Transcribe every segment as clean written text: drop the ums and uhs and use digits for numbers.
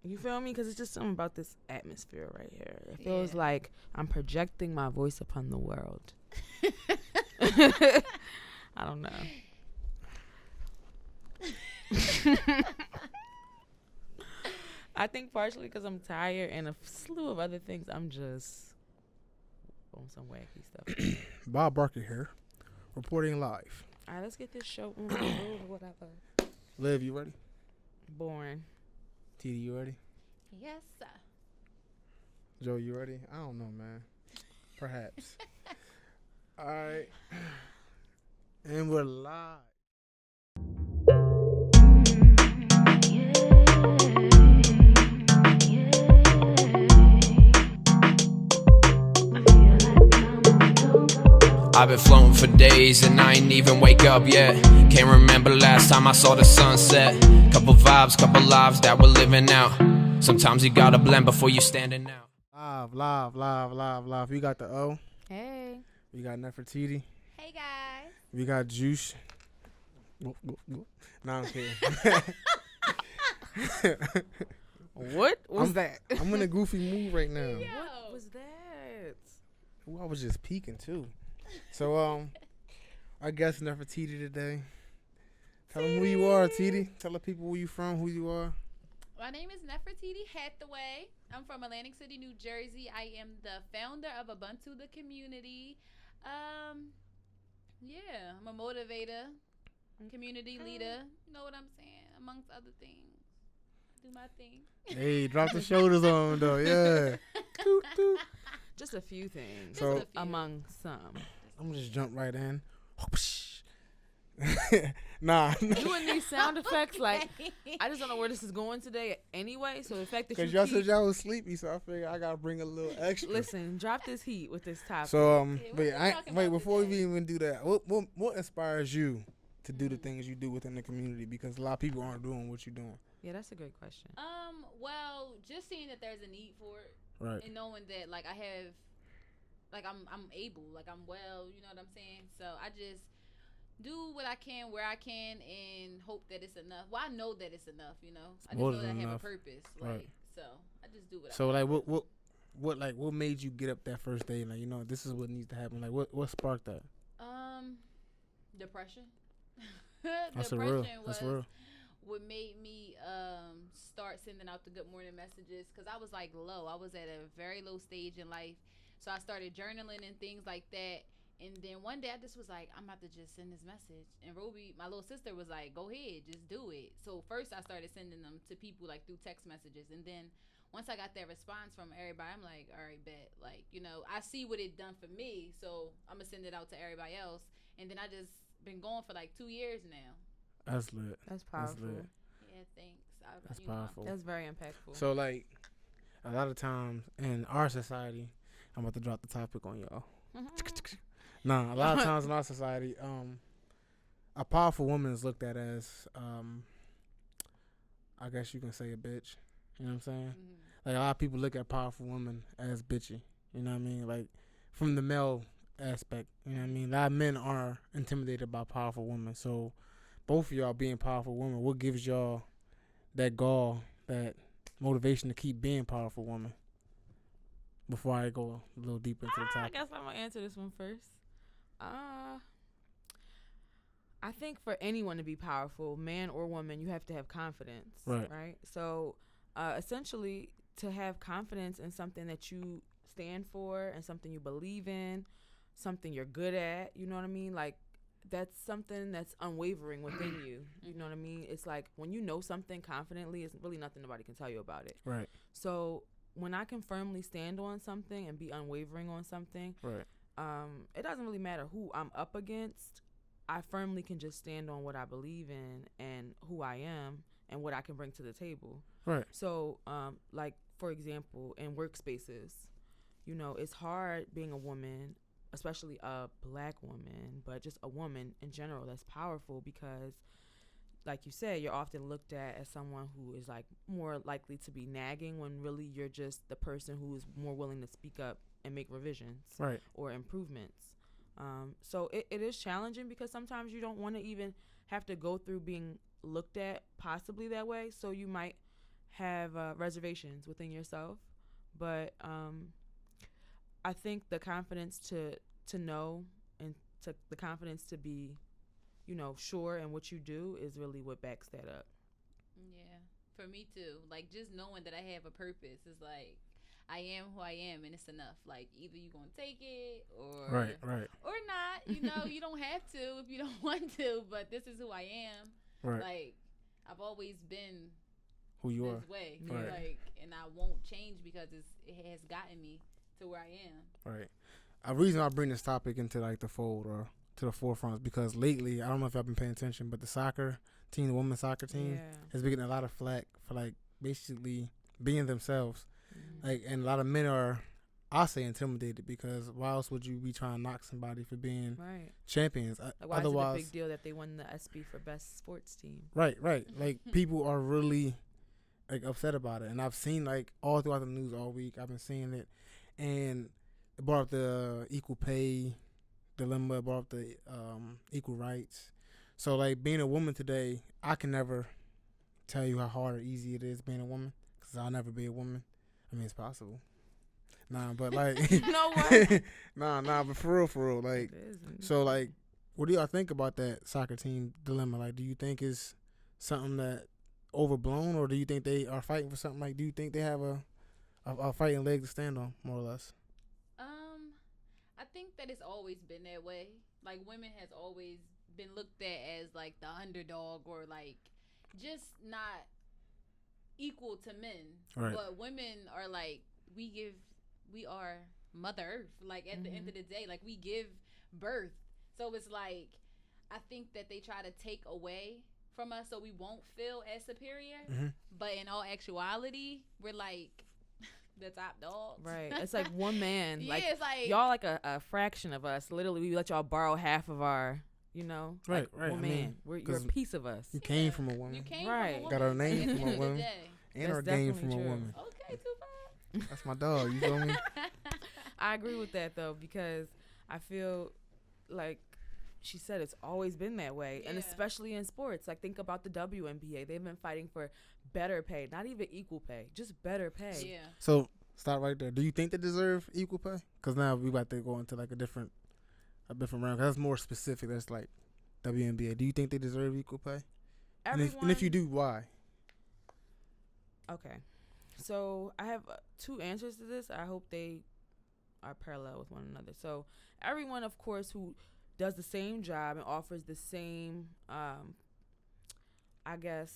You feel me? Because it's just something about this atmosphere right here. It feels like I'm projecting my voice upon the world. I don't know. I think partially because I'm tired and a slew of other things. I'm just on some wacky stuff. Bob Barker here, reporting live. All right, let's get this show on the road or whatever. Liv, you ready? Born. TD, you ready? Yes, sir. Joe, you ready? I don't know, man. Perhaps. All right. And we're live. I've been floating for days and I ain't even wake up yet. Can't remember last time I saw the sunset. Couple vibes, couple lives that we're living out. Sometimes you gotta blend before you standing out. Live. We got the O. Hey. We got Nefertiti. Hey, guys. We got Juice. Nah, I'm kidding. What was that? I'm in a goofy mood right now. What was that? Ooh, I was just peeking too. So I guess Nefertiti today. Tell them who you are, Titi. Tell the people where you from, who you are. My name is Nefertiti Hathaway. I'm from Atlantic City, New Jersey. I am the founder of Ubuntu the community. I'm a motivator, community leader. You know what I'm saying? Amongst other things. Do my thing. Hey, drop the shoulders on though, yeah. Toot, toot. Just a few things. So among some. I'm gonna just jump right in. Nah. You and these sound effects, like, I just don't know where this is going today anyway. So the fact that you Because y'all said y'all was sleepy, so I figured I gotta bring a little extra. Listen, drop this heat with this topic. So talking about before today? we even do that, what inspires you to do the things you do within the community? Because a lot of people aren't doing what you're doing. Yeah, that's a great question. Well, just seeing that there's a need for it, Right. and knowing that like I have, like I'm able, like I'm well, you know what I'm saying? So I just do what I can where I can and hope that it's enough. Well, I know that it's enough, you know. I just More know that I than have a enough. purpose, Right. like so. I just do what. So like what made you get up that first day? Like, you know, this is what needs to happen. Like what sparked that? Depression. That's Depression That's was real. what made me start sending out the good morning messages, because I was like low. I was at a very low stage in life, so I started journaling and things like that. And then one day I just was like, I'm about to just send this message. And Roby, my little sister, was like, go ahead, just do it. So first I started sending them to people like through text messages, and then once I got that response from everybody, I'm like, all right, bet. Like, you know, I see what it done for me, so I'm gonna send it out to everybody else. And then I just been going for like 2 years now. That's lit. That's powerful. That's lit. Yeah, thanks. That's powerful. That's very impactful. So like a lot of times in our society, I'm about to drop the topic on y'all. Nah, a lot of times in our society, a powerful woman is looked at as, I guess you can say, a bitch. You know what I'm saying? Like, a lot of people look at powerful women as bitchy. You know what I mean? Like, from the male aspect. You know what I mean? A lot of men are intimidated by powerful women. So, both of y'all being powerful women, what gives y'all that gall, that motivation to keep being powerful women? Before I go a little deeper into the topic. I guess I'm going to answer this one first. I think for anyone to be powerful, man or woman, you have to have confidence. Right? So, essentially, to have confidence in something that you stand for and something you believe in, something you're good at, you know what I mean? Like, that's something that's unwavering within you. You know what I mean? It's like when you know something confidently, it's really nothing nobody can tell you about it. Right. So, when I can firmly stand on something and be unwavering on something, right. It doesn't really matter who I'm up against. I firmly can just stand on what I believe in and who I am and what I can bring to the table. Right. So, like, for example, in workspaces, you know, it's hard being a woman, especially a black woman, but just a woman in general that's powerful because, like you said, you're often looked at as someone who is, like, more likely to be nagging when really you're just the person who is more willing to speak up and make revisions or improvements. So it is challenging because sometimes you don't want to even have to go through being looked at possibly that way. So you might have reservations within yourself, but I think the confidence to know and to the confidence to be, sure in what you do is really what backs that up. Yeah, for me too. Like just knowing that I have a purpose is like I am who I am, and it's enough. Like either you gonna take it or Right. or not. You don't have to if you don't want to. But this is who I am. Right. Like I've always been Who you this are. way. Right. Like, and I won't change because it has gotten me to where I am. Right. A reason I bring this topic into like the fold or to the forefront is because lately, I don't know if y'all been paying attention, but the soccer team, the women's soccer team, Yeah. has been getting a lot of flack for like basically being themselves. Mhm. Like, and a lot of men are, I say, intimidated because why else would you be trying to knock somebody for being Right. champions? Like, why Otherwise, is it a big deal that they won the SB for best sports team? right. Like people are really like upset about it, and I've seen like all throughout the news all week. I've been seeing it, and it brought up the equal pay dilemma. It brought up the equal rights. So like being a woman today, I can never tell you how hard or easy it is being a woman because I'll never be a woman. I mean, it's possible. Nah, but like, You know what? nah, but for real, like, It isn't. so like, what do y'all think about that soccer team dilemma? Like, do you think it's something that overblown, or do you think they are fighting for something? Like, do you think they have a fighting leg to stand on, more or less? I think that it's always been that way. Like women has always been looked at as like the underdog or like just not equal to men. Right. But women are like we are Mother Earth. Like at the end of the day, like we give birth. So it's like I think that they try to take away from us so we won't feel as superior. Mm-hmm. But in all actuality, we're like the top dogs. Right. It's like one man. Yeah, Like, it's like y'all like a fraction of us. Literally, we let y'all borrow half of our, Right, like, right. One I mean, you're a 'cause piece of us. You came from a woman, you came Right. from a Got woman our name at the from a end of the woman. day. and That's our game from a definitely true. woman. Okay, Tupac. That's my dog. You feel me? I agree with that though, because I feel like she said it's always been that way, and Yeah. especially in sports. Like, think about the WNBA. They've been fighting for better pay, not even equal pay, just better pay. Yeah. So stop right there. Do you think they deserve equal pay? Because now we about to go into like a different round. 'Cause that's more specific. That's like WNBA. Do you think they deserve equal pay? And if you do, why? Okay. So I have two answers to this. I hope they are parallel with one another. So everyone, of course, who does the same job and offers the same, I guess,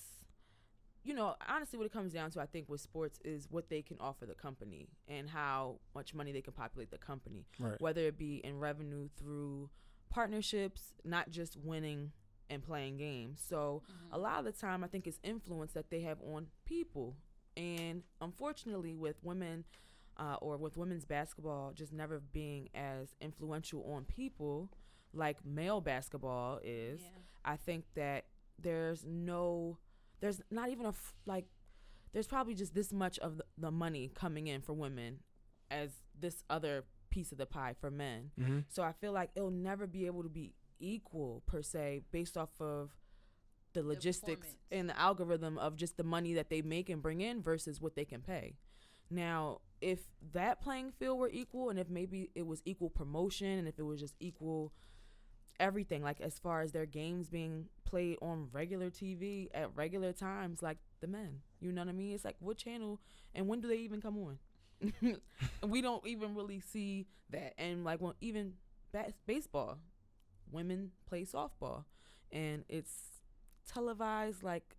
honestly, what it comes down to, I think, with sports is what they can offer the company and how much money they can populate the company, Right. whether it be in revenue through partnerships, not just winning and playing games. So a lot of the time, I think it's influence that they have on people. And unfortunately, with women or with women's basketball just never being as influential on people like male basketball is, Yeah. I think that there's not even there's probably just this much of the money coming in for women as this other piece of the pie for men. Mm-hmm. So I feel like it'll never be able to be equal per se based off of the logistics performance. and the algorithm of just the money that they make and bring in versus what they can pay. Now, if that playing field were equal, and if maybe it was equal promotion, and if it was just equal everything, like as far as their games being played on regular TV at regular times, like the men, you know what I mean? It's like, what channel and when do they even come on? We don't even really see that. And like, when even baseball, women play softball, and it's televised like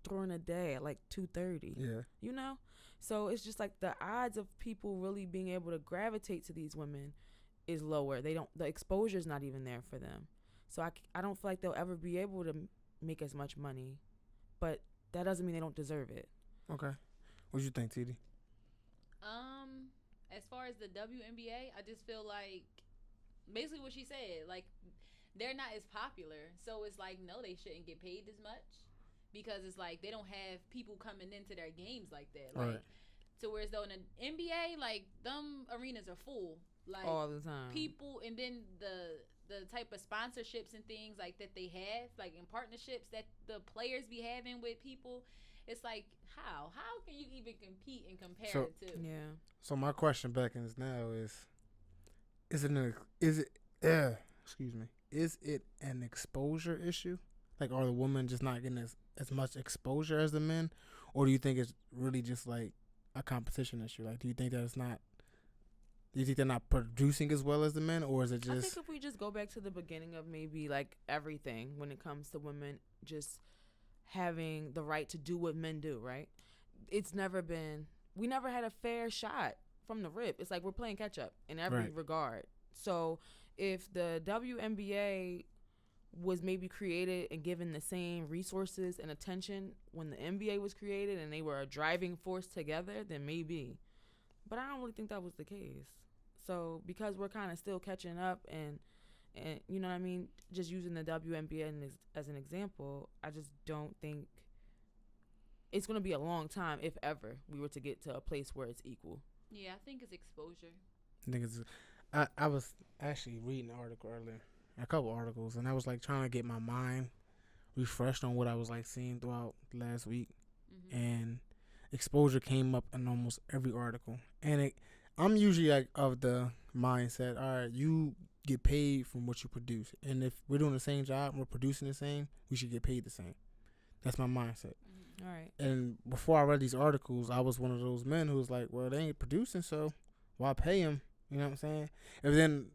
during a day at like 2:30. Yeah. So it's just like the odds of people really being able to gravitate to these women is lower. The exposure is not even there for them. So I don't feel like they'll ever be able to make as much money, but that doesn't mean they don't deserve it. Okay. What you think, TD? As far as the WNBA, I just feel like basically what she said, like they're not as popular. So it's like, no, they shouldn't get paid as much because it's like they don't have people coming into their games like that. Like, Right. to whereas though in the NBA, like them arenas are full. Like All the time. people, and then the type of sponsorships and things like that they have, like in partnerships that the players be having with people, It's like, how can you even compete and compare So- it to? Yeah. So my question back in this now is it an exposure issue? Like, are the women just not getting as much exposure as the men, or do you think it's really just like a competition issue? Like, do you think they're not producing as well as the men, or is it I just think if we just go back to the beginning of maybe like everything when it comes to women just having the right to do what men do, right? We never had a fair shot from the rip. It's like we're playing catch up in every Right. regard. So if the WNBA was maybe created and given the same resources and attention when the NBA was created and they were a driving force together, then maybe. But I don't really think that was the case. So because we're kind of still catching up and you know what I mean, just using the WNBA as an example, I just don't think it's going to be a long time, if ever, we were to get to a place where it's equal. Yeah, I think it's exposure. niggas? I was actually reading an article earlier, a couple articles, and I was like trying to get my mind refreshed on what I was like seeing throughout last week, and exposure came up in almost every article. And I'm usually like of the mindset, all right, you get paid from what you produce, and if we're doing the same job and we're producing the same, we should get paid the same. That's my mindset. All right. And before I read these articles, I was one of those men who was like, well, they ain't producing, so why pay them? You know what I'm saying? And then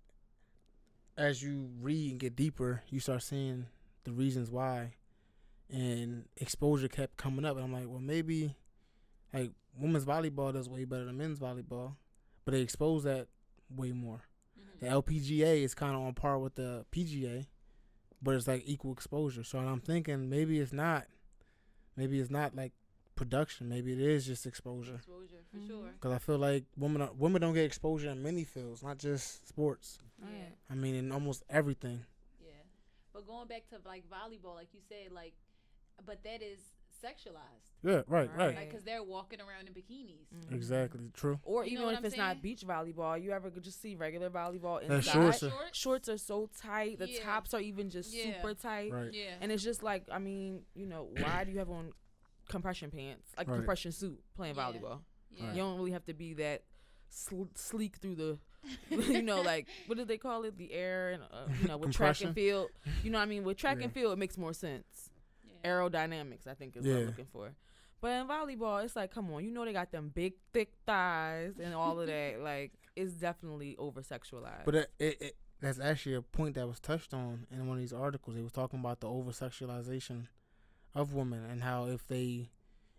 as you read and get deeper, you start seeing the reasons why, and exposure kept coming up. And I'm like, well, maybe like women's volleyball does way better than men's volleyball, but they expose that way more. The LPGA is kind of on par with the PGA, but it's like equal exposure. So I'm thinking maybe it's not like production. Maybe it is just exposure. Exposure, for sure. Because I feel like women don't get exposure in many fields, not just sports. Yeah. I mean, in almost everything. Yeah. But going back to, like, volleyball, like you said, like, but that is sexualized. Yeah, right. Right. Like, because they're walking around in bikinis. Exactly, true. Or You know even what if I'm it's saying? not beach volleyball, you ever could just see regular volleyball That inside. shorts Shorts are so tight. The Yeah. tops are even just Yeah. super tight. Right. Yeah. And it's just like, I mean, you know, why do you have on compression pants, like Right. compression suit playing Yeah. volleyball? Yeah. Right. You don't really have to be that sleek through the, you know, like, what do they call it? The air and, you know, with track Compression? and field. You know what I mean? With track Yeah. and field, it makes more sense. Yeah. Aerodynamics, I think, is what Yeah. I'm looking for. But in volleyball, it's like, come on, you know they got them big, thick thighs and all of that. Like, it's definitely over-sexualized. But that's actually a point that was touched on in one of these articles. They was talking about the over-sexualization of women and how if they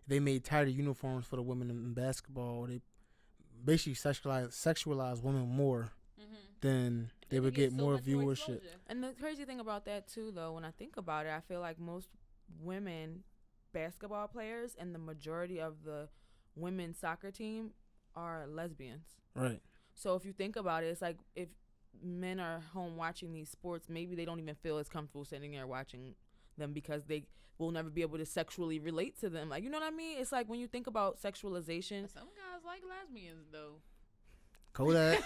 made tighter uniforms for the women in basketball, they basically sexualize women more, then they would get so more much viewership. exposure. And the crazy thing about that, too, though, when I think about it, I feel like most women basketball players and the majority of the women's soccer team are lesbians. Right. So if you think about it, it's like if men are home watching these sports, maybe they don't even feel as comfortable sitting there watching them because they will never be able to sexually relate to them. Like, you know what I mean? It's like when you think about sexualization. Some guys like lesbians, though. Kodak.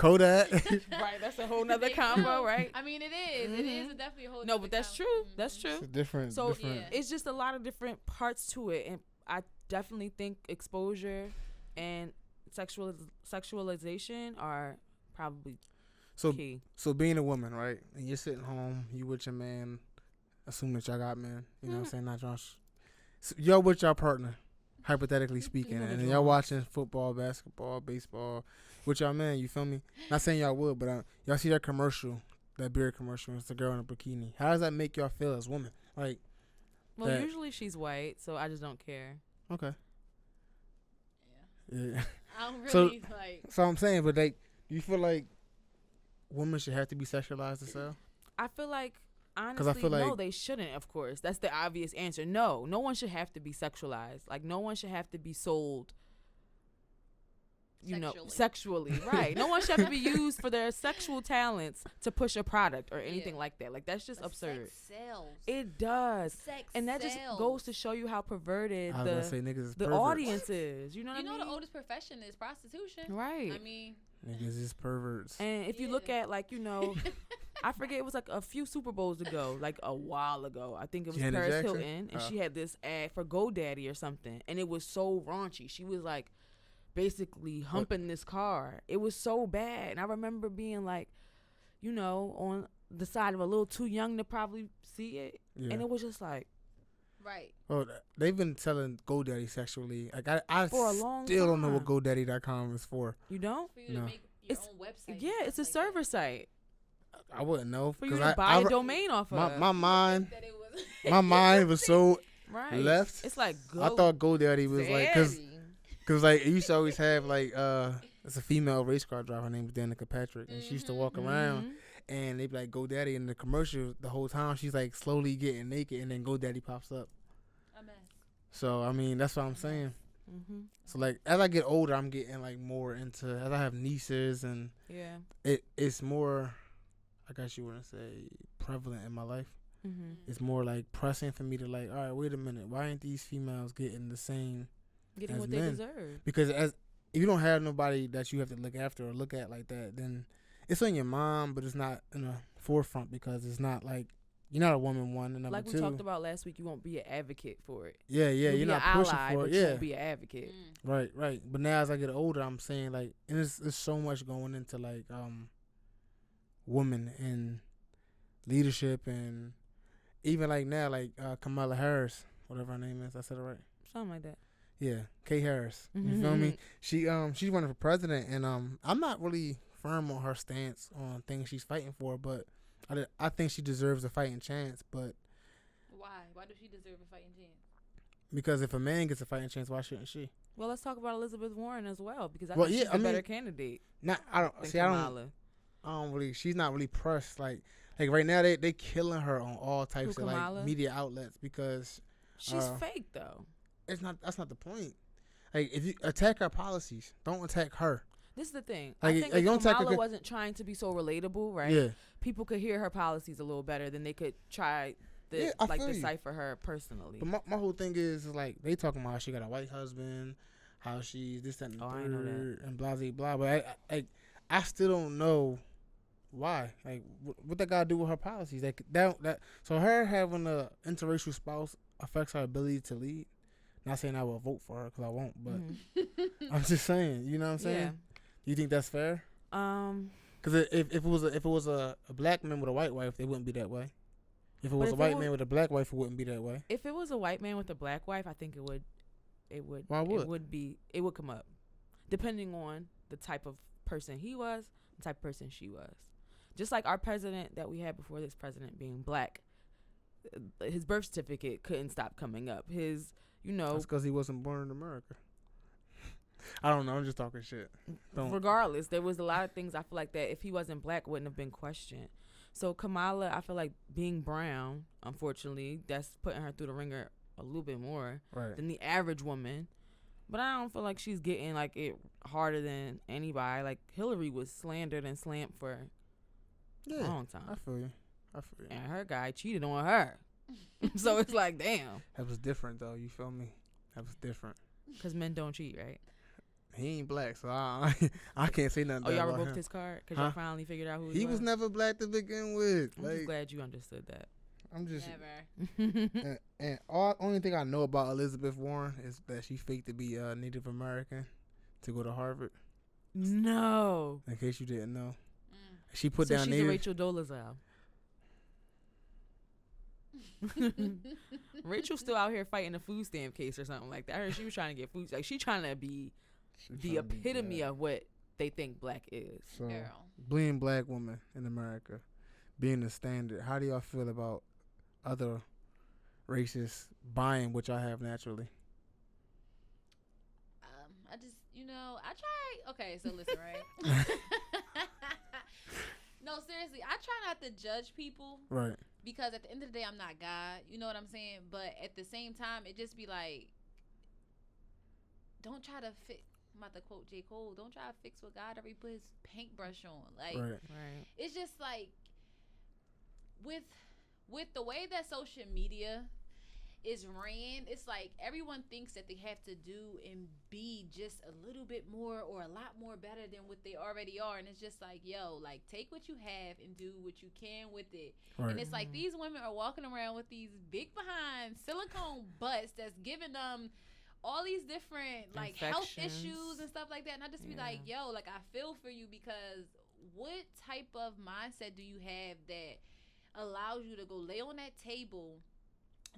Right, that's a whole nother combo, right? I mean, it is. It is definitely a whole. No, but that's true. That's true. It's different. So different. Yeah. it's just a lot of different parts to it, and I definitely think exposure and sexualization are probably So key. So being a woman, right, and you're sitting home, you with your man, assume that y'all got men, you know what I'm saying, not Josh. So y'all with your partner, hypothetically speaking, and then y'all watching football, basketball, baseball, with y'all man, you feel me? Not saying y'all would, but y'all see that commercial, that beer commercial, it's the girl in a bikini. How does that make y'all feel as women? Like, Well, that- usually she's white, so I just don't care. okay. Yeah. Yeah. I don't So- really like. So I'm saying, but like, do you feel like women should have to be sexualized to sell? I feel like, I honestly, feel no, like- they shouldn't, of course. That's the obvious answer. No one should have to be sexualized. Like, no one should have to be sold, sexually. Right. No one should have to be used for their sexual talents to push a product or anything Yeah. like that. Like, that's just But absurd. Sex sells. It does. Sex And that just sells. goes to show you how perverted I was gonna say niggas is the perverts. audience is. You know what You I know mean? the oldest profession is prostitution. Right. I mean, Niggas is perverts. And if you look Yeah. at, like, you know, I forget, it was like a few Super Bowls ago, like a while ago. I think it was Janet Paris Jackson? Hilton, and she had this ad for GoDaddy or something, and it was so raunchy. She was like basically humping this car. It was so bad, and I remember being like, you know, on the side of a little too young to probably see it, and it was just like, right. Oh, they've been telling GoDaddy sexually. Like I For a long still don't know what time. GoDaddy.com is for. You don't? For you to No. make your It's- own website. Yeah, and it's a stuff like server that. site I wouldn't know for you because to buy a domain off of. my mind That it was my mind was so right. left. It's like I thought GoDaddy was like because like it used to always have like it's a female race car driver. Her name was Danica Patrick, and she used to walk around and they be like GoDaddy in the commercial the whole time. She's like slowly getting naked, and then GoDaddy pops up. a mess. So I mean that's what I'm saying. Mm-hmm. So like as I get older, I'm getting like more into as I have nieces, and Yeah. it's more, I guess you wouldn't say prevalent in my life. Mm-hmm. It's more like pressing for me to like, all right, wait a minute, why ain't these females getting the same? Getting As what men. they deserve. Because as if you don't have nobody that you have to look after or look at like that, then it's on your mind, but it's not in the forefront because it's not like you're not a woman. One and number Like we two, talked about last week, you won't be an advocate for it. yeah, You'll you're be not an pushing ally, for but it, you yeah. won't be an advocate. Right. But now as I get older, I'm saying like, and it's so much going into like women in leadership, and even like now like Kamala Harris, whatever her name is, I said it right. Something like that. Yeah, Kay Harris. You feel me? She's running for president, and I'm not really firm on her stance on things she's fighting for, but I think she deserves a fighting chance. But Why? Why does she deserve a fighting chance? because if a man gets a fighting chance, why shouldn't she? Well, let's talk about Elizabeth Warren as well, because I Well, think yeah, she's I a better mean, candidate Not I don't than see. Kamala. I don't really. She's not really pressed. Like right now, they killing her on all types Who, of like Kamala? media outlets because She's fake, though. it's not. That's not the point. Like if you attack her policies, don't attack her. This is the thing. Like, I think like, if don't attack her Kamala 'cause- wasn't trying to be so relatable, right? Yeah. People could hear her policies a little better than they could try Yeah, I feel you. decipher her personally. But my whole thing is like they talking about how she got a white husband, how she's this, that, and the Oh, I know that. third, and blah, blah, blah. But I still don't know why. Like, what that got to do with her policies? Like that. So her having a interracial spouse affects her ability to lead. Not saying I will vote for her because I won't, but I'm just saying. You know what I'm saying? Yeah. Do you think that's fair? Because if it was a black man with a white wife, they wouldn't be that way. If it was a white man with a black wife, it wouldn't be that way. If it was a white man with a black wife, I think it would. Why would? It would come up, depending on the type of person he was, the type of person she was. Just like our president that we had before this president being black, his birth certificate couldn't stop coming up. His, That's because he wasn't born in America. I don't know. I'm just talking shit. Regardless, there was a lot of things I feel like that if he wasn't black wouldn't have been questioned. So Kamala, I feel like being brown, unfortunately, that's putting her through the ringer a little bit more than the average woman. But I don't feel like she's getting like it harder than anybody. Like Hillary was slandered and slammed for a long time. I feel you. And her guy cheated on her. So it's like, damn. That was different though. You feel me? That was different. Because men don't cheat, right? He ain't black, so I can't say nothing. Oh, y'all about revoked him. his card because y'all finally figured out who he was? He was never black to begin with. I'm just glad you understood that. I'm just Never. and only thing I know about Elizabeth Warren is that she faked to be Native American to go to Harvard. No. In case you didn't know, she put so down she's Native. a Rachel Dolezal. Rachel's still out here fighting a food stamp case or something like that. I heard she was trying to get food. Like she trying to be the epitome of what they think black is. So, Girl. being black woman in America, being the standard. How do y'all feel about other races buying what y'all have naturally? I just, I try. Okay, so listen, right? No, seriously, I try not to judge people. Right. Because at the end of the day, I'm not God. You know what I'm saying? But at the same time, it just be like, don't try to fit. I'm about to quote J. Cole. Don't try to fix what God already put his paintbrush on. Like, right. It's just like with the way that social media is ran. It's like everyone thinks that they have to do and be just a little bit more or a lot more better than what they already are. And it's just like, yo, like take what you have and do what you can with it. Right. And it's like these women are walking around with these big behind silicone butts that's giving them all these different like health issues and stuff like that. And I just be like, yo, like I feel for you, because what type of mindset do you have that allows you to go lay on that table,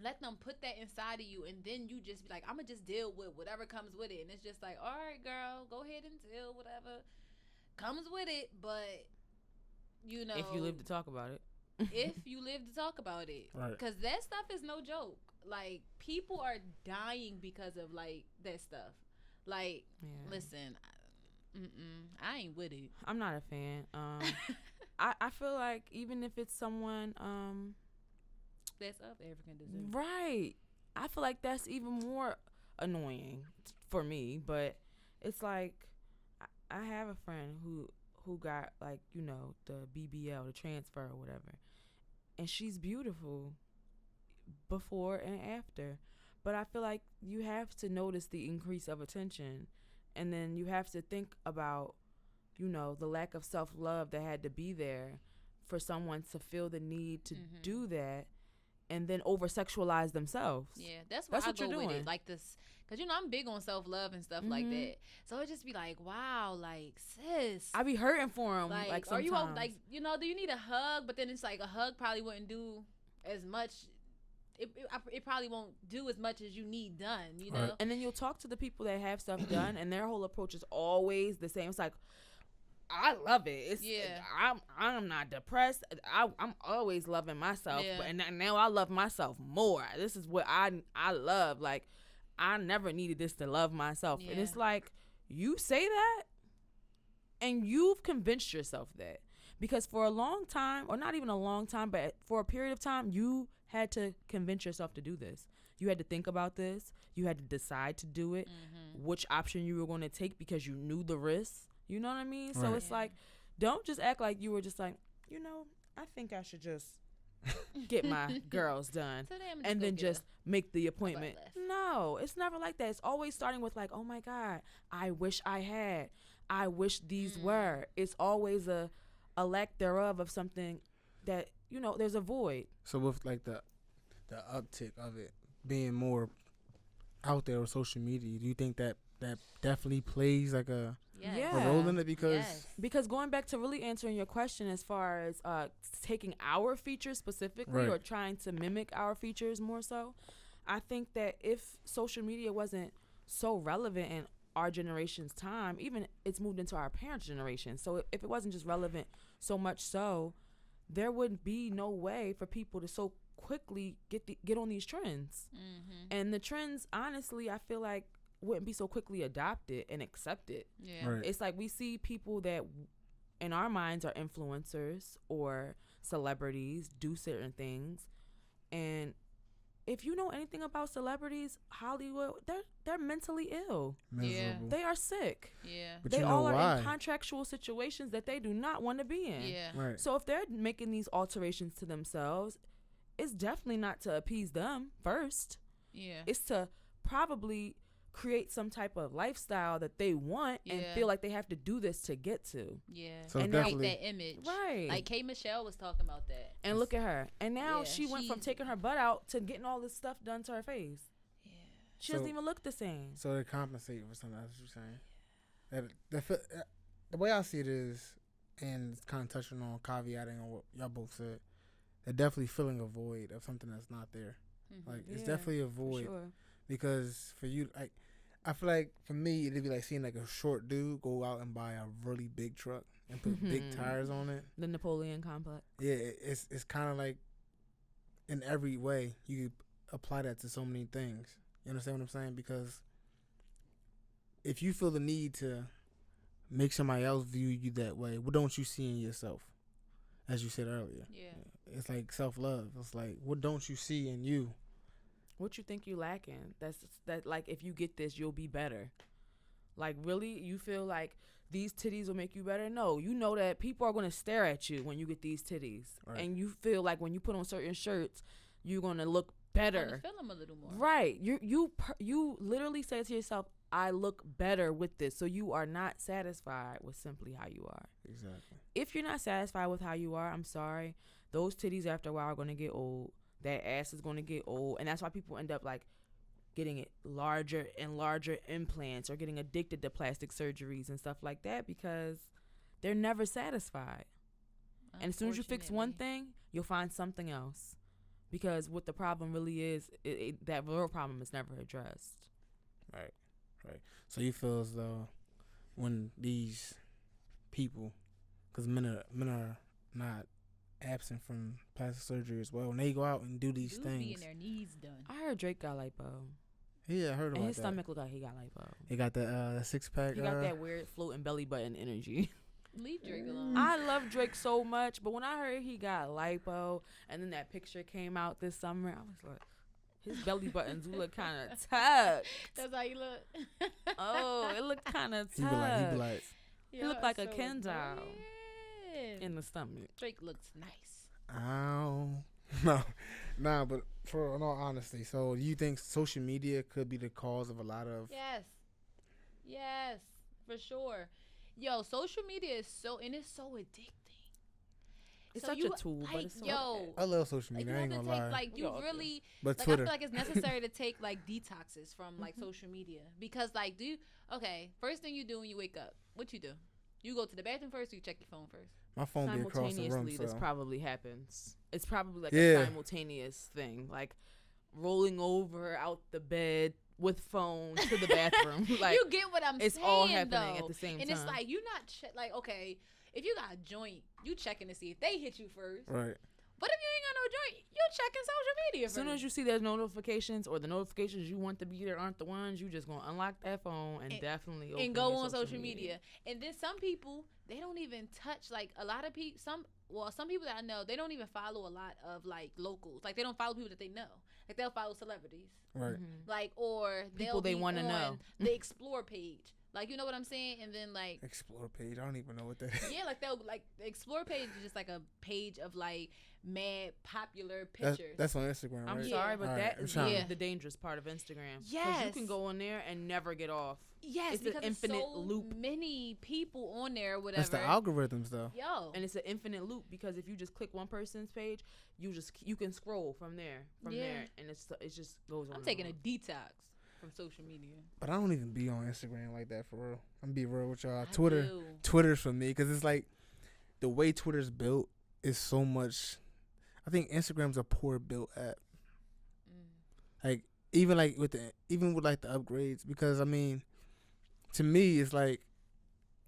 let them put that inside of you, and then you just be like, I'm gonna just deal with whatever comes with it. And it's just like, all right, girl, go ahead and deal whatever comes with it. But you know, if you live to talk about it. If you live to talk about it, Right. because that stuff is no joke. Like people are dying because of like that stuff. Like, listen, I ain't with it. I'm not a fan. I feel like even if it's someone that's of African descent, right, I feel like that's even more annoying for me. But it's like I have a friend who got like, you know, the BBL, the transfer or whatever, and she's beautiful before and after. But I feel like you have to notice the increase of attention, and then you have to think about, you know, the lack of self-love that had to be there for someone to feel the need to do that and then over-sexualize themselves. Yeah, that's what I go you're with doing. it. Like this, because, you know, I'm big on self-love and stuff like that. So it just be like, wow, like, sis. I be hurting for him. Like are sometimes. you, like, you know, do you need a hug? But then it's like a hug probably wouldn't do as much. It probably won't do as much as you need done, you know? Right. And then you'll talk to the people that have stuff done, and their whole approach is always the same. It's like, I love it. It's, I'm not depressed. I'm always loving myself, and now I love myself more. This is what I love. Like, I never needed this to love myself, and it's like, you say that, and you've convinced yourself that, because for a long time, or not even a long time, but for a period of time, you had to convince yourself to do this. You had to think about this. You had to decide to do it, which option you were going to take, because you knew the risks. You know what I mean? Right. So it's like, don't just act like you were just like, you know, I think I should just get my girls done and then just make the appointment. No, it's never like that. It's always starting with like, oh my God, I wish I had. I wish these were. It's always a lack thereof of something that, you know, there's a void. So with like the uptick of it being more out there on social media, do you think that definitely plays like a role in it? Because going back to really answering your question as far as taking our features specifically, or trying to mimic our features more so, I think that if social media wasn't so relevant in our generation's time, even it's moved into our parents' generation. So if it wasn't just relevant so much so, there would be no way for people to so quickly get on these trends. And the trends, honestly, I feel like wouldn't be so quickly adopted and accepted. It's like we see people that in our minds are influencers or celebrities do certain things, and if you know anything about celebrities, Hollywood, they're mentally ill. Miserable. They are sick. But they you know all why? are in contractual situations that they do not want to be in. Right. So if they're making these alterations to themselves, it's definitely not to appease them first. It's to probably create some type of lifestyle that they want and feel like they have to do this to get to. So and like that image. Right. Like K. Michelle was talking about that. And look at her. And now she went from taking her butt out to getting all this stuff done to her face. She doesn't even look the same. So they compensate for something. That's what you're saying. The way I see it is, and it's kind of touching on, caveating on what y'all both said, they're definitely filling a void of something that's not there. Like, it's definitely a void. Sure. Because for you, like, I feel like for me, it'd be like seeing like a short dude go out and buy a really big truck and put big tires on it. The Napoleon complex. Yeah, it's kind of like in every way you could apply that to so many things. You understand what I'm saying? Because if you feel the need to make somebody else view you that way, what don't you see in yourself? As you said earlier. It's like self-love. It's like, what don't you see in you? What you think you lacking? That like, if you get this, you'll be better. Like, really? You feel like these titties will make you better? No, you know that people are going to stare at you when you get these titties. Right. And you feel like when you put on certain shirts, you're going to look better. Feel them a little more. Right. You literally say to yourself, I look better with this. So you are not satisfied with simply how you are. Exactly. If you're not satisfied with how you are, I'm sorry. Those titties after a while are going to get old. That ass is going to get old. And that's why people end up like getting it larger and larger implants or getting addicted to plastic surgeries and stuff like that because they're never satisfied. And as soon as you fix one thing, you'll find something else. Because what the problem really is, that real problem is never addressed. Right. So you feel as though when these people, because men are not absent from plastic surgery as well, when they go out and do these things. Being their knees done. I heard Drake got lipo. Yeah, I heard about that. And his stomach looked like he got lipo. He got the six pack. He got that weird floating belly button energy. Leave Drake alone. I love Drake so much, but when I heard he got lipo and then that picture came out this summer, I was like, his belly buttons look kind of tucked. That's how you look. Oh, it looked kind of He tucked. be like, He looked like a so Ken doll good. in the stomach. Drake looks nice. ow. No, nah, but for in all honesty, so you think social media could be the cause of a lot of? Yes, for sure. Yo, social media is it's so addicting. It's So such you, a tool, but it's so I love social like, media. you I have ain't to gonna take lie. like you really But like Twitter. I feel like it's necessary to take like detoxes from like social media because like first thing you do when you wake up, what you do? You go to the bathroom first or you check your phone first? My phone be across the room. simultaneously, this So. probably happens. It's probably like Yeah. a simultaneous thing, like rolling over out the bed with phone to the bathroom. Like you get what I'm saying? it's all happening though. at the same and time. it's like you're not like okay, if you got a joint, you checking to see if they hit you first. Right. But if you ain't got no joint, you're checking social media As first. soon as you see there's notifications or the notifications you want to be there aren't the ones, you just gonna unlock that phone and definitely open and go your on social media. And then some people, they don't even touch like a lot of people. Some people that I know, they don't even follow a lot of like locals. Like they don't follow people that they know. Like they'll follow celebrities. Right. Like or People they want to know. the explore page. Like you know what I'm saying? And then like Explore page. I don't even know what that is. yeah, like they'll like the explore page is just like a page of like mad popular pictures. That's on Instagram, right? I'm sorry, but All that right, is I'm really trying. the dangerous part of Instagram. Yes. You can go on there and never get off. Yes, It's an because infinite there's so loop. many people on there, or whatever. That's the algorithms, though. Yo, And it's an infinite loop because if you just click one person's page, you can scroll from there, and it just goes on. I'm taking a detox from social media. But I don't even be on Instagram like that for real. I'm be real with y'all. I Twitter, do. Twitter's for me because it's like the way Twitter's built is so much. I think Instagram's a poor built app. Like even with the upgrades, because I mean, to me it's like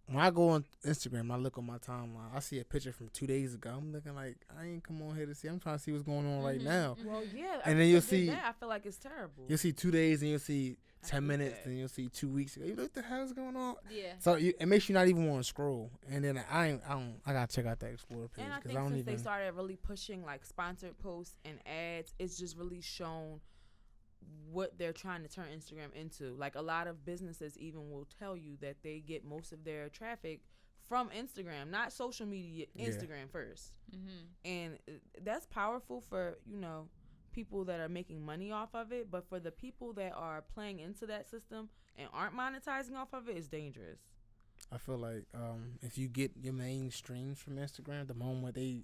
when I go on Instagram, I look on my timeline, I see a picture from 2 days ago. I'm looking like I ain't come on here to see. I'm trying to see what's going on right now. Well, yeah, And then you'll if they did see- that, I feel like it's terrible. You'll see 2 days and you'll see I 10 hate minutes, that. then you'll see 2 weeks ago. You look, what the hell's going on? Yeah. So it makes you not even want to scroll. And then I gotta check out that Explore page And I because think I don't since even. they started really pushing like sponsored posts and ads, it's just really shown what they're trying to turn Instagram into. Like a lot of businesses even will tell you that they get most of their traffic from Instagram, not social media, Yeah. Instagram first. Mm-hmm. And that's powerful for, people that are making money off of it. But for the people that are playing into that system and aren't monetizing off of it, it's dangerous. I feel like if you get your main streams from Instagram, the moment they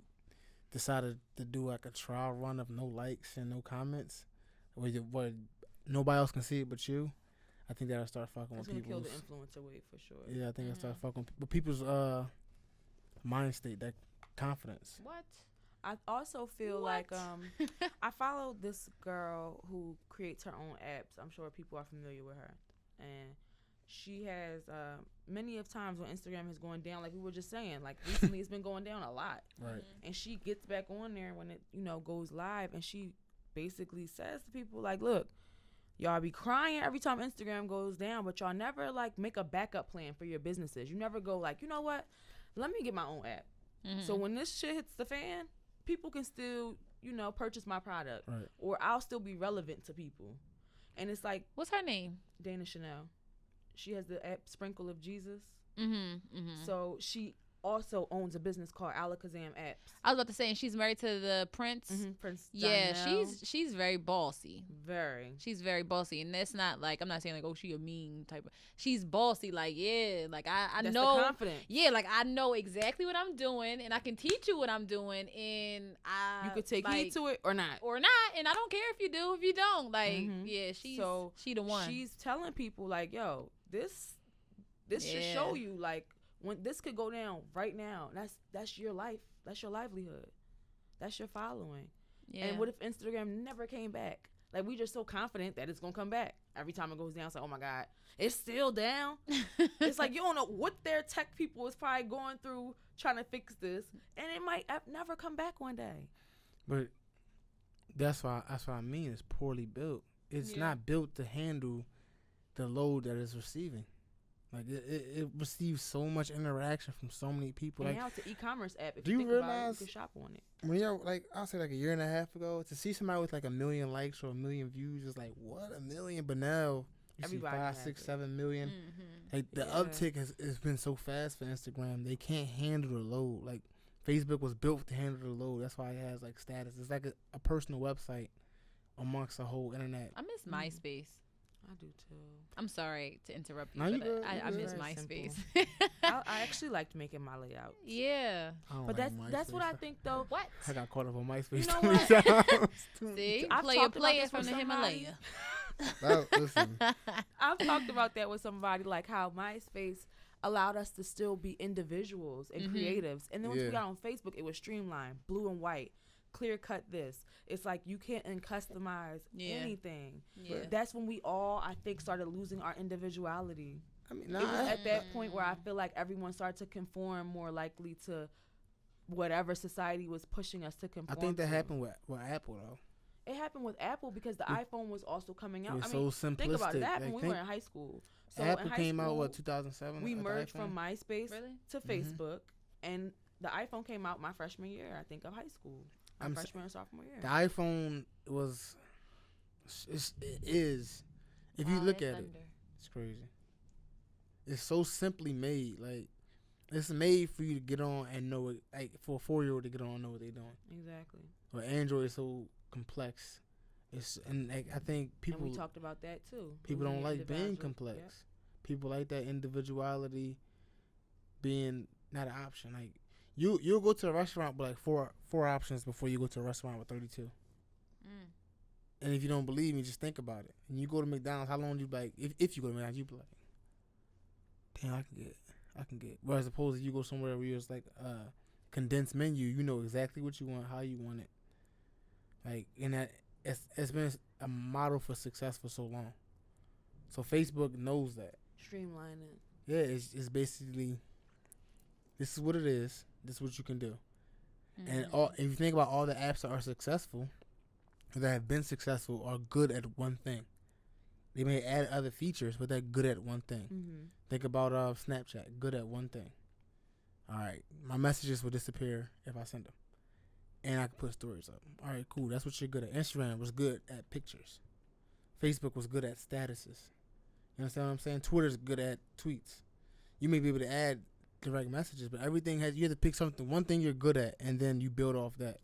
decided to do like a trial run of no likes and no comments, where nobody else can see it but you, I think that'll start fucking It's with going to kill people's. the influencer wave for sure. Yeah, I think it'll start fucking with people's mind state, that confidence. What? I also feel like I follow this girl who creates her own apps. I'm sure people are familiar with her, and she has many of times when Instagram is going down, like we were just saying, like recently it's been going down a lot. Right. And she gets back on there when it goes live, and she basically says to people like, "Look, y'all be crying every time Instagram goes down, but y'all never like make a backup plan for your businesses. You never go like, you know what? Let me get my own app. So when this shit hits the fan, people can still, purchase my product, Right. or I'll still be relevant to people." And it's like What's her name? Dana Chanel. She has the app Sprinkle of Jesus. Mm-hmm. So she also owns a business called Alakazam Apps. I was about to say, and she's married to the prince. Prince Yeah, Donnell. she's very bossy. Very. She's very bossy, and that's not like, I'm not saying like, oh, she a mean type of. She's bossy, like, yeah, like I That's know. the confidence. Yeah, like I know exactly what I'm doing, and I can teach you what I'm doing, and you could take heed to it or not, and I don't care if you do, if you don't. Like, yeah, she the one. She's telling people like, yo, this should show you like when this could go down right now. That's your life. That's your livelihood. That's your following. Yeah. And what if Instagram never came back? Like, we just so confident that it's gonna come back. Every time it goes down, it's like, oh my God, it's still down. It's like, you don't know what their tech people is probably going through trying to fix this, and it might never come back one day. But that's what I mean. It's poorly built. It's not built to handle the load that it's receiving. Like, it receives so much interaction from so many people. And like, now it's an e-commerce app. If do you you think about realize it, you can shop on it. When you're like, I'll say like a year and a half ago, to see somebody with like 1 million likes or 1 million views is like, what, 1 million? But now you Everybody see 5, has 6, it. 7 million. Like, the uptick has been so fast for Instagram. They can't handle the load. Like, Facebook was built to handle the load. That's why it has like status. It's like a personal website amongst the whole internet. I miss MySpace. I do too. I'm sorry to interrupt you, No, you but good. I miss Very MySpace. I actually liked making my layout. Yeah. I don't But like that's what MySpace. I think though. What? I got caught up on MySpace. You know too many what? times. See, I've play talked about it this from with the somebody. Himalaya. Listen, I've talked about that with somebody, like how MySpace allowed us to still be individuals and creatives. And then once we got on Facebook, it was streamlined, blue and white, clear cut this. It's like you can't customize anything. Yeah. That's when we all, I think, started losing our individuality. I mean, It was at that point where I feel like everyone started to conform more likely to whatever society was pushing us to conform I think that to. happened with Apple though. It happened with Apple because the iPhone was also coming out. It was I mean, so think about it. simplistic. That happened Like, when we were in high school. So Apple in high came school, out 2007. we with the merged iPhone? from MySpace Really? to Facebook, and the iPhone came out my freshman year, I think, of high school. Freshman and sophomore year. The iPhone it is. If you look at it, it's crazy. It's so simply made. Like, it's made for you to get on and know it. Like, for a 4-year-old to get on and know what they're doing. Exactly. But Android is so complex. And like, I think people. And we talked about that too. People don't like being individual. complex. Yep. People like that individuality being not an option. Like, you'll go to a restaurant with like four options before you go to a restaurant with 32. And if you don't believe me, just think about it. And you go to McDonald's, how long do you be like? If you go to McDonald's, you be like, damn, I can get. Whereas opposed to you go somewhere where it's like a condensed menu, you know exactly what you want, how you want it. Like, and that it's been a model for success for so long. So Facebook knows that. Streamline it. Yeah, it's basically, this is what it is. This is what you can do. And if you think about all the apps that are successful, that have been successful, are good at one thing. They may add other features, but they're good at one thing. Think about Snapchat, good at one thing. All right, my messages will disappear if I send them, and I can put stories up. All right, cool. That's what you're good at. Instagram was good at pictures. Facebook was good at statuses. You understand what I'm saying? Twitter's good at tweets. You may be able to add direct messages, but everything you have to pick something, one thing you're good at, and then you build off that.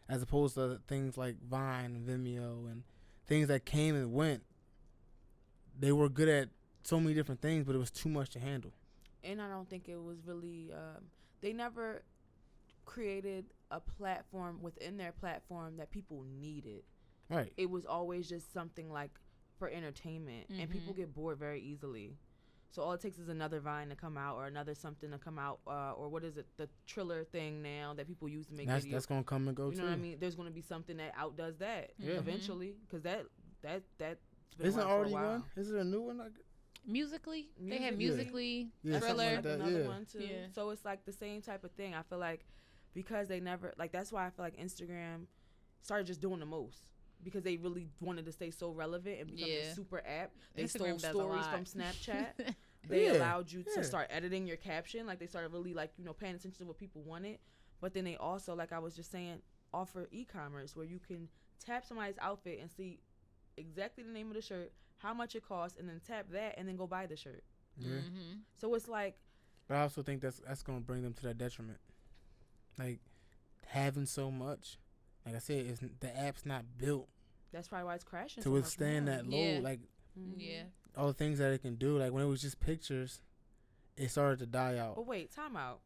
As opposed to things like Vine and Vimeo and things that came and went. They were good at so many different things, but it was too much to handle. And I don't think it was really, they never created a platform within their platform that people needed. Right. It was always just something like for entertainment, and people get bored very easily. So all it takes is another Vine to come out, or another something to come out, or what is it, the Triller thing now that people use to make videos. That's gonna come and go too. You know what I mean? There's gonna be something that outdoes that eventually, because that's been Isn't around already for a while. one? Is it a new one? Like, Musically, they have Musical.ly. Musically, Triller. Like another one too. Yeah. So it's like the same type of thing. I feel like because they never that's why I feel like Instagram started just doing the most. Because they really wanted to stay so relevant and become a super app. They Instagram stole stories from Snapchat. They allowed you to start editing your caption. Like, they started really, paying attention to what people wanted. But then they also, like I was just saying, offer e-commerce where you can tap somebody's outfit and see exactly the name of the shirt, how much it costs, and then tap that and then go buy the shirt. yeah. So it's like But I also think that's gonna bring them to their detriment. Like having so much, like I said, the app's not built That's probably why it's crashing to so much withstand more. that load. Yeah. Like Yeah. all the things that it can do. Like when it was just pictures, it started to die out. But wait, time out.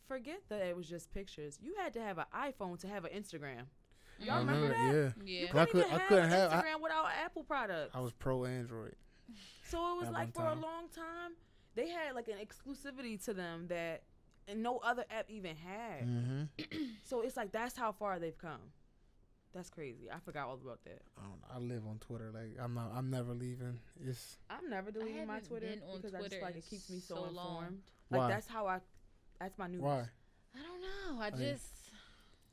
Forget that it was just pictures. You had to have an iPhone to have an Instagram. Y'all I remember that? Yeah. You Yeah. couldn't have Instagram without Apple products. I was pro Android. So it was at like one for a time. long time, they had like an exclusivity to them that and no other app even had. Mm-hmm. So it's like that's how far they've come. That's crazy. I forgot all about that. I live on Twitter. Like I'm never leaving. I'm never deleting my haven't Twitter been on because I just Twitter feel like in it keeps me so so informed. long. Like Why? that's my news. Why? I don't know. I Like, just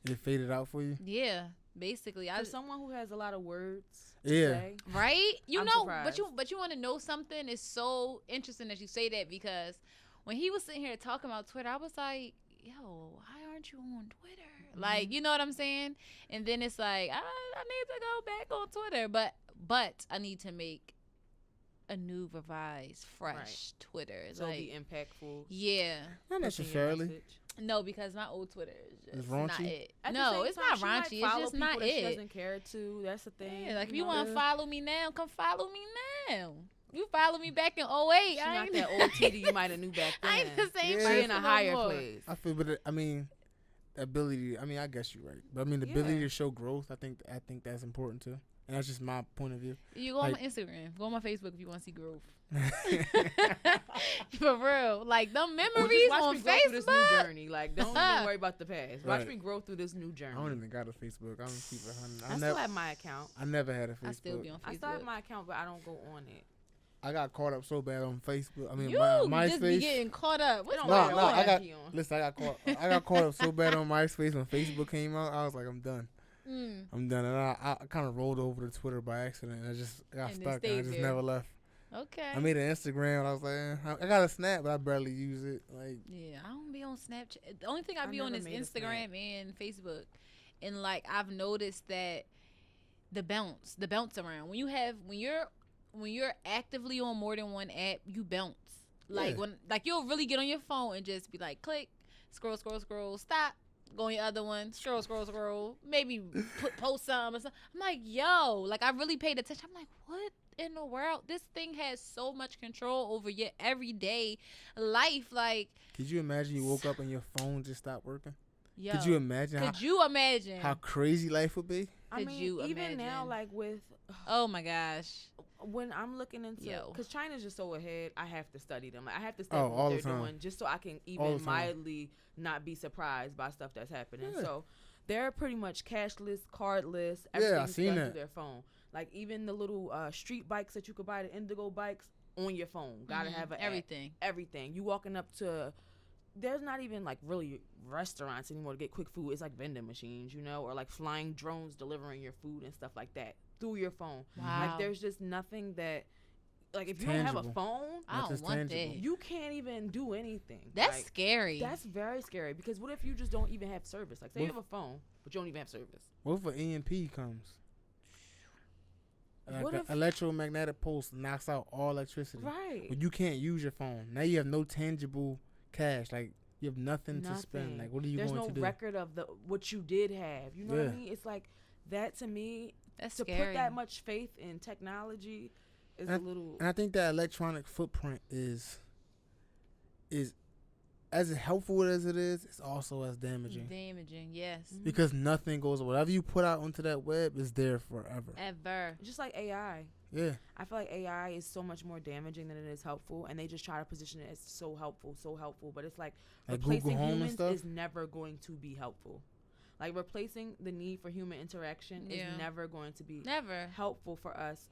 It faded out for you. yeah. Basically, For someone who has a lot of words to Yeah. say, right? You I'm know, surprised. but you want to know something? It's so interesting that you say that because when he was sitting here talking about Twitter, I was like, yo, why aren't you on Twitter? Like, you know what I'm saying? And then it's like, I need to go back on Twitter, but I need to make a new, revised, fresh Twitter. so like, be impactful. yeah. Not pushing your necessarily. message. No, because my old Twitter is just It's not raunchy? it. At the No, same it's time, not she might raunchy. It's follow just people not that She it. doesn't care to. That's the thing. Yeah, like if you know? want to follow me now, come follow me now. You follow me back in '08. She I not ain't that old TD you might have knew back then. I ain't the same Yeah. She person in a no higher more. place. I feel, but I mean, the ability. I mean, I guess you're right. But I mean, the ability Yeah. to show growth. I think that's important too. And that's just my point of view. You go on Like- my Instagram, go on my Facebook if you want to see growth. For real, like them Well, memories just watch on me go through this new Facebook. journey. Like, don't even worry about the past. Watch Right. me grow through this new journey. I don't even got a Facebook. I don't keep it. I still have my account. I never had a Facebook. I still be on I still have Facebook. my account, but I don't go on it. I got caught up so bad on Facebook. I mean, You my just be MySpace. getting caught up. What's don't No, going matter no, on? what I got. he on. Listen, I got caught up so bad on MySpace when Facebook came out. I was like, I'm done. I'm done. And I kind of rolled over to Twitter by accident. And I just got And it stuck. And I stayed just there. never left. Okay. I made an Instagram. And I was like, I got a Snap, but I barely use it. Like, Yeah, I don't be on Snapchat. The only thing I I be on never is made a Instagram and Facebook. And like I've noticed that the bounce around. When you're actively on more than one app, you bounce. Like Yeah. when you'll really get on your phone and just be like click, scroll, stop, go on your other one, scroll, maybe post some or something. I'm like, yo, like I really paid attention. I'm like, what in the world? This thing has so much control over your everyday life. Like, could you imagine you woke up and your phone just stopped working? yo, Could you imagine could you imagine? how crazy life would be? I Could mean, you even now, imagine? like with Oh my gosh. when I'm looking into, Yo. because China's just so ahead, I have to study them. Like, I have to study Oh, all what the they're time. doing just so I can All even the time. mildly not be surprised by stuff that's happening. Yeah. So they're pretty much cashless, cardless. Yeah, I Everything's seen done that. through their phone. Like even the little street bikes that you could buy, the Indigo bikes, on your phone. Gotta have an app. everything. Everything. You walking up to, there's not even like really restaurants anymore to get quick food. It's like vending machines, you know, or like flying drones delivering your food and stuff like that through your phone. Wow. Like there's just nothing that, like if you don't have a Tangible. phone, I don't just want tangible. that. you can't even do anything. That's Like, scary. that's very scary because what if you just don't even have service? Like say you What have a phone, but you don't even have service. What if an EMP comes? Like What an if- electromagnetic pulse knocks out all electricity. Right. But you can't use your phone. Now you have no tangible cash. Like you have nothing to spend. Nothing. Like what are you There's going no to do? record of the what you did have. You know what I Yeah. mean? It's like that to me. That's To scary. put that much faith in technology is a little. And I think that electronic footprint is as helpful as it is, it's also as damaging. Damaging, yes. Because nothing goes, whatever you put out onto that web is there forever. Ever. Just like AI. Yeah. I feel like AI is so much more damaging than it is helpful, and they just try to position it as so helpful. But it's like Like replacing Google Home and humans stuff? is never going to be helpful. Like replacing the need for human interaction Yeah. is never going to be Never. helpful for us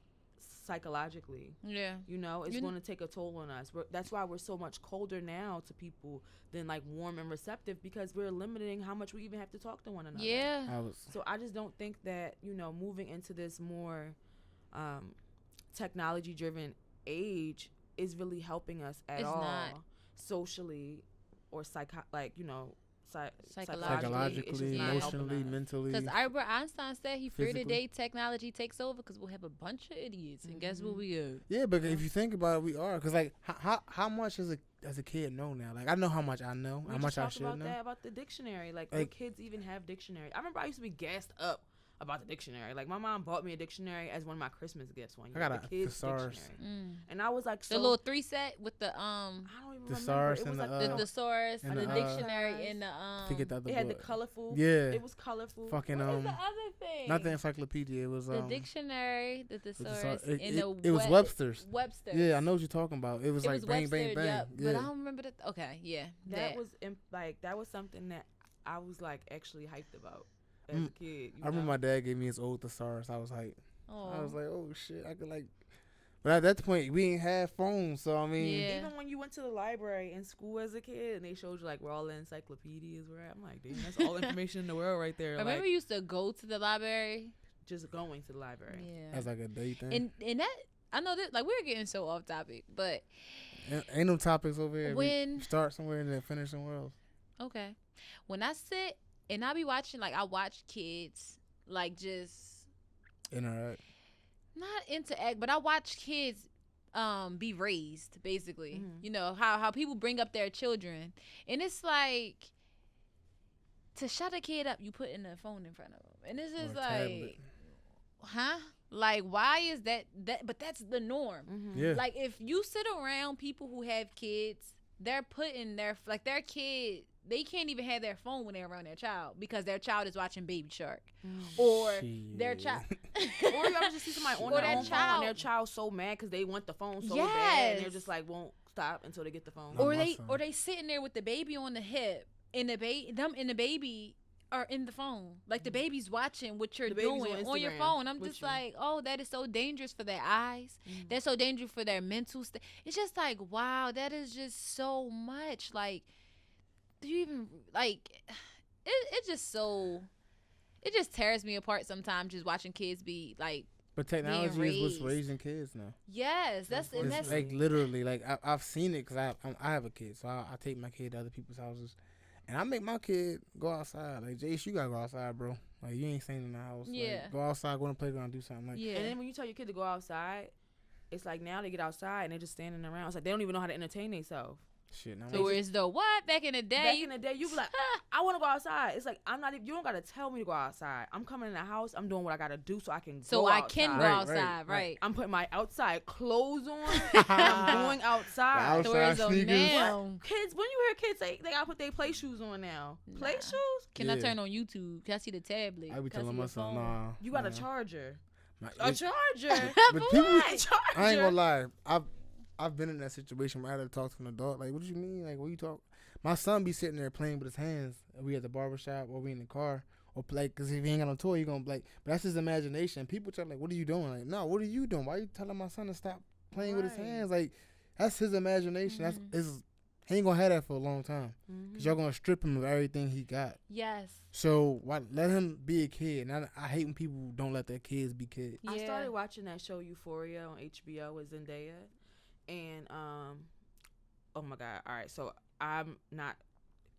psychologically. Yeah. You know, it's You going to take a toll on us. That's why we're so much colder now to people than like warm and receptive, because we're limiting how much we even have to talk to one another. Yeah. So I just don't think that, you know, moving into this more technology driven age is really helping us at It's all not. socially or psychologically, it's just not helping emotionally, us. mentally. Because Albert Einstein said he feared the physically. day technology takes over because we'll have a bunch of idiots. And guess what we are? Yeah, but if you think about it, we are. Because, like, how much as a kid know now? Like, I know how much I know, We how just much I talked should about know. that, about the dictionary. Like, Like- kids even have dictionary. I remember I used to be gassed up about the dictionary. Like, my mom bought me a dictionary as one of my Christmas gifts one year. I got the a kids thesaurus. dictionary. And I was like, so... The little 3 set with the I don't even Thesaurus remember. It was and like the, the thesaurus, and the the, dictionary, and the forget the other it had the book. colorful. Yeah. It was colorful. Fucking, what is the other thing? not the encyclopedia. It was, the dictionary, the thesaurus, and it was Webster's. Webster's. Yeah, I know what you're talking about. It was It like was bang, Webster's, bang, bang. yep, Yeah. But I don't remember that. Okay, yeah. That was that was something that I was like actually hyped about as a kid. I remember my dad gave me his old thesaurus. I was like, Oh. I was like, oh shit, I could like. But at that point, we didn't have phones, so I mean, Yeah. Even when you went to the library in school as a kid and they showed you like where all the encyclopedias were at, I'm like, damn, that's all information in the world right there. I remember like, we used to go to the library. just going to the library. Yeah. as like a day thing. And that, I know that, like, we're getting so off topic, but Ain't no topics over here. When- We start somewhere and then finish somewhere else. okay. When I sit and I be watching, like, I watch kids, like, just Interact. not interact, but I watch kids be raised, basically. Mhm. You know, how people bring up their children. And it's like, to shut a kid up, you put in a phone in front of them. And it's just Or a like, tablet. huh? Like, why is that? But that's the norm. Mm-hmm. Yeah. Like, if you sit around people who have kids, they're putting their kid, they can't even have their phone when they're around their child because their child is watching Baby Shark. Or their Shit. child. Or you ever just see somebody on Or their that own phone child. and their child's so mad because they want the phone so bad and they're Yes. just like won't stop until they get the phone. No. or my they son. or they sitting there with the baby on the hip and the baby are in the phone. Like, the baby's watching what you're The baby's doing on your Instagram phone. I'm with just you. like, oh, that is so dangerous for their eyes. Mhm. That's so dangerous for their mental state. It's just like, wow, that is just so much. Like, do you even, like, it just tears me apart sometimes just watching kids be like, But technology is what's raised. raising kids now. yes, that's and It's that's like literally, like I've seen it because I have a kid, so I take my kid to other people's houses, and I make my kid go outside. Like, Jace, you gotta go outside, bro. Like, you ain't staying in the house. Yeah. Like, go outside, go on the playground, do something. Like, yeah. And then when you tell your kid to go outside, it's like now they get outside and they're just standing around. It's like they don't even know how to entertain themselves. shit. Now So it's the what back in the day? Back in the day, you be like, I want to go outside. It's like I'm not even. You don't gotta tell me to go outside. I'm coming in the house. I'm doing what I gotta do so I can. so go I outside. can go Right, outside, right. right? I'm putting my outside clothes on. and I'm going outside. The So whereas outside sneakers. now, Kids, when you hear kids say they gotta put their play shoes on now, play Nah. shoes, can I Yeah. turn on YouTube? Can I see the tablet? I be Can I telling see your myself, phone? nah. you got a nah. charger. My- A it- charger. But For people, what? A charger. I ain't gonna lie. I've been in that situation where I had to talk to an adult. Like, what do you mean? Like, what you talk? My son be sitting there playing with his hands. We at the barbershop or we in the car or play. Cause if he ain't got no toy, he gonna like. But that's his imagination. People tell like, what are you doing? Like, no, what are you doing? Why are you telling my son to stop playing with his Right. hands? Like, that's his imagination. Mhm. He ain't gonna have that for a long time. Mhm. Cause y'all gonna strip him of everything he got. Yes. So why let him be a kid? And I hate when people don't let their kids be kids. I Yeah. started watching that show Euphoria on HBO with Zendaya, and oh my god! All right, so I'm not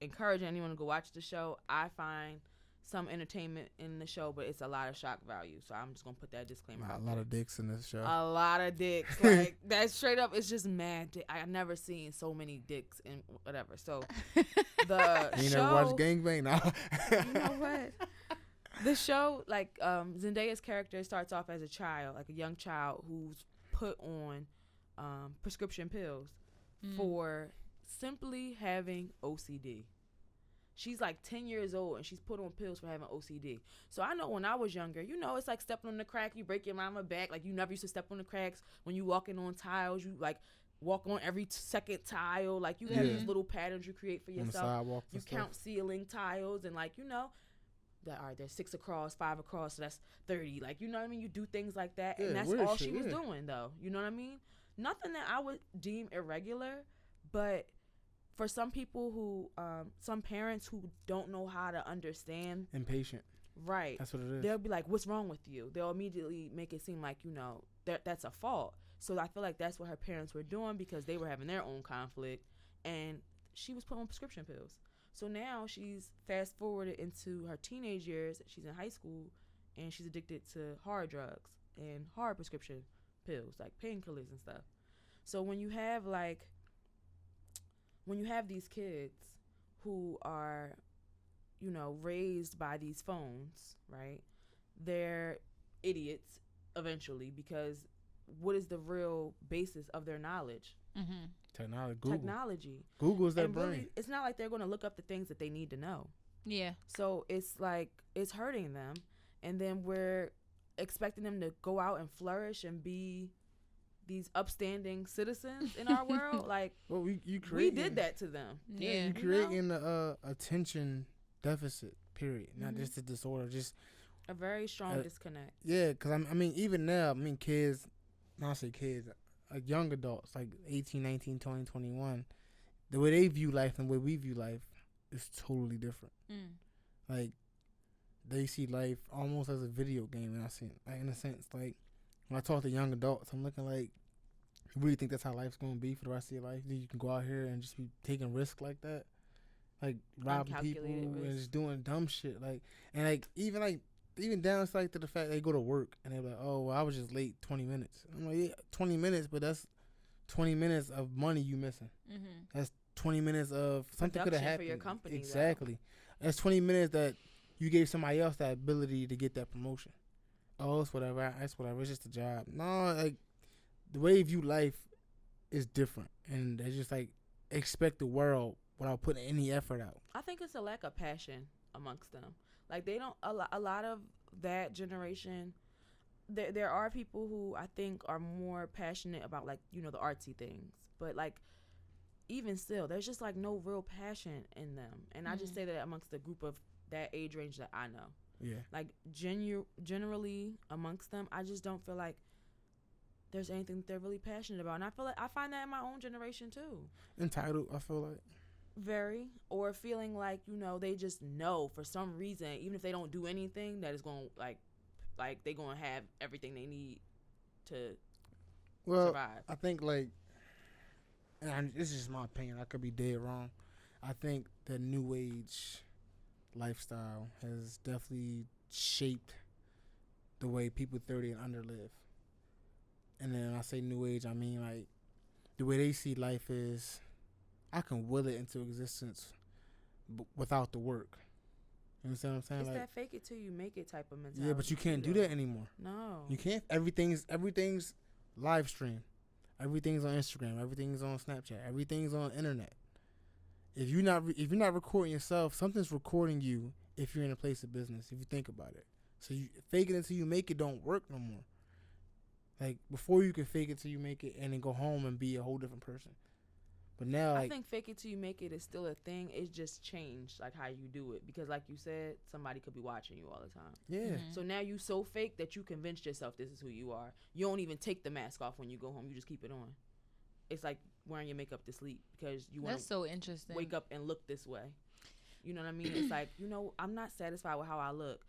encouraging anyone to go watch the show. I find some entertainment in the show, but it's a lot of shock value. So I'm just gonna put that disclaimer out A lot of dicks in this show. A lot of dicks, like that. Straight up, it's just mad. I never seen so many dicks and whatever. So the you show. never watched Gangbang? No. You know what? The show, like Zendaya's character starts off as a child, like a young child who's put on prescription pills for simply having OCD. She's like 10 years old and she's put on pills for having OCD. So I know when I was younger, you know, it's like stepping on the crack, you break your mama back. Like you never used to step on the cracks. When you walking on tiles, you like walk on every second tile. Like you have Yeah. these little patterns you create for On the yourself. sidewalks You and stuff. count ceiling tiles and like, you know, that all right, there's 6 across, 5 across, so that's 30. Like, you know what I mean? You do things like that. Yeah, And that's weird all shit, she was yeah. doing though. You know what I mean? Nothing that I would deem irregular, but for some people who some parents who don't know how to understand, Impatient. right, That's what it is. they'll be like, what's wrong with you? They'll immediately make it seem like, you know, that's a fault. So I feel like that's what her parents were doing because they were having their own conflict and she was put on prescription pills. So now she's fast forwarded into her teenage years. She's in high school, and she's addicted to hard drugs and hard prescription pills, like painkillers and stuff. So when you have these kids who are, raised by these phones, right? They're idiots eventually, because what is the real basis of their knowledge? Technology. Google's their brain. Really, it's not like they're going to look up the things that they need to know. Yeah. So it's like, it's hurting them. And then we're expecting them to go out and flourish and be these upstanding citizens in our world. Like, well, we did that to them. Yeah, you creating the attention deficit, period. Not just a disorder, just a very strong disconnect. Yeah, because I mean, even now, kids, not say kids, young adults, like 18, 19, 20, 21, the way they view life and the way we view life is totally different. Like, they see life almost as a video game, and I see, like, in a sense, like, when I talk to young adults, I'm looking like, you really think that's how life's going to be for the rest of your life? You can go out here and just be taking risks like that? Like, robbing people and just doing dumb shit. Like, and, like, even down to, like, to the fact they go to work and they're like, oh, well, I was just late 20 minutes. I'm like, yeah, 20 minutes, but that's 20 minutes of money you missing. That's 20 minutes of something could have happened. For your company, exactly. That's 20 minutes that you gave somebody else that ability to get that promotion. Oh, it's whatever. It's whatever. It's just a job. No, like, the way you view life is different. And they just, like, expect the world without putting any effort out. I think it's a lack of passion amongst them. Like, they don't, a lot of that generation, there are people who I think are more passionate about, like, the artsy things. But, like, even still, there's just, like, no real passion in them. And I just say that amongst the group of that age range that I know. Yeah. Like, generally amongst them, I just don't feel like there's anything that they're really passionate about. And I feel like I find that in my own generation too. Entitled, I feel like. Very. Or feeling like, they just know for some reason, even if they don't do anything, that is going to, like they're going to have everything they need to survive. I think, like, and this is just my opinion, I could be dead wrong. I think the new age lifestyle has definitely shaped the way people 30 and under live. And then when I say new age, I mean, like, the way they see life is, I can will it into existence without the work. You understand what I'm saying? It's like, that fake it till you make it type of mentality. Yeah, but you can't do that anymore. No. You can't. Everything's live stream. Everything's on Instagram. Everything's on Snapchat. Everything's on internet. If you're not recording yourself, something's recording you if you're in a place of business, if you think about it. So you fake it until you make it don't work no more. Like, before you can fake it till you make it and then go home and be a whole different person. But now, like, I think fake it till you make it is still a thing. It's just changed, like, how you do it. Because, like you said, somebody could be watching you all the time. Yeah. So now you so fake that you convinced yourself this is who you are. You don't even take the mask off when you go home. You just keep it on. It's like wearing your makeup to sleep because you want to wake up and look this way. You know what I mean? It's like, I'm not satisfied with how I look.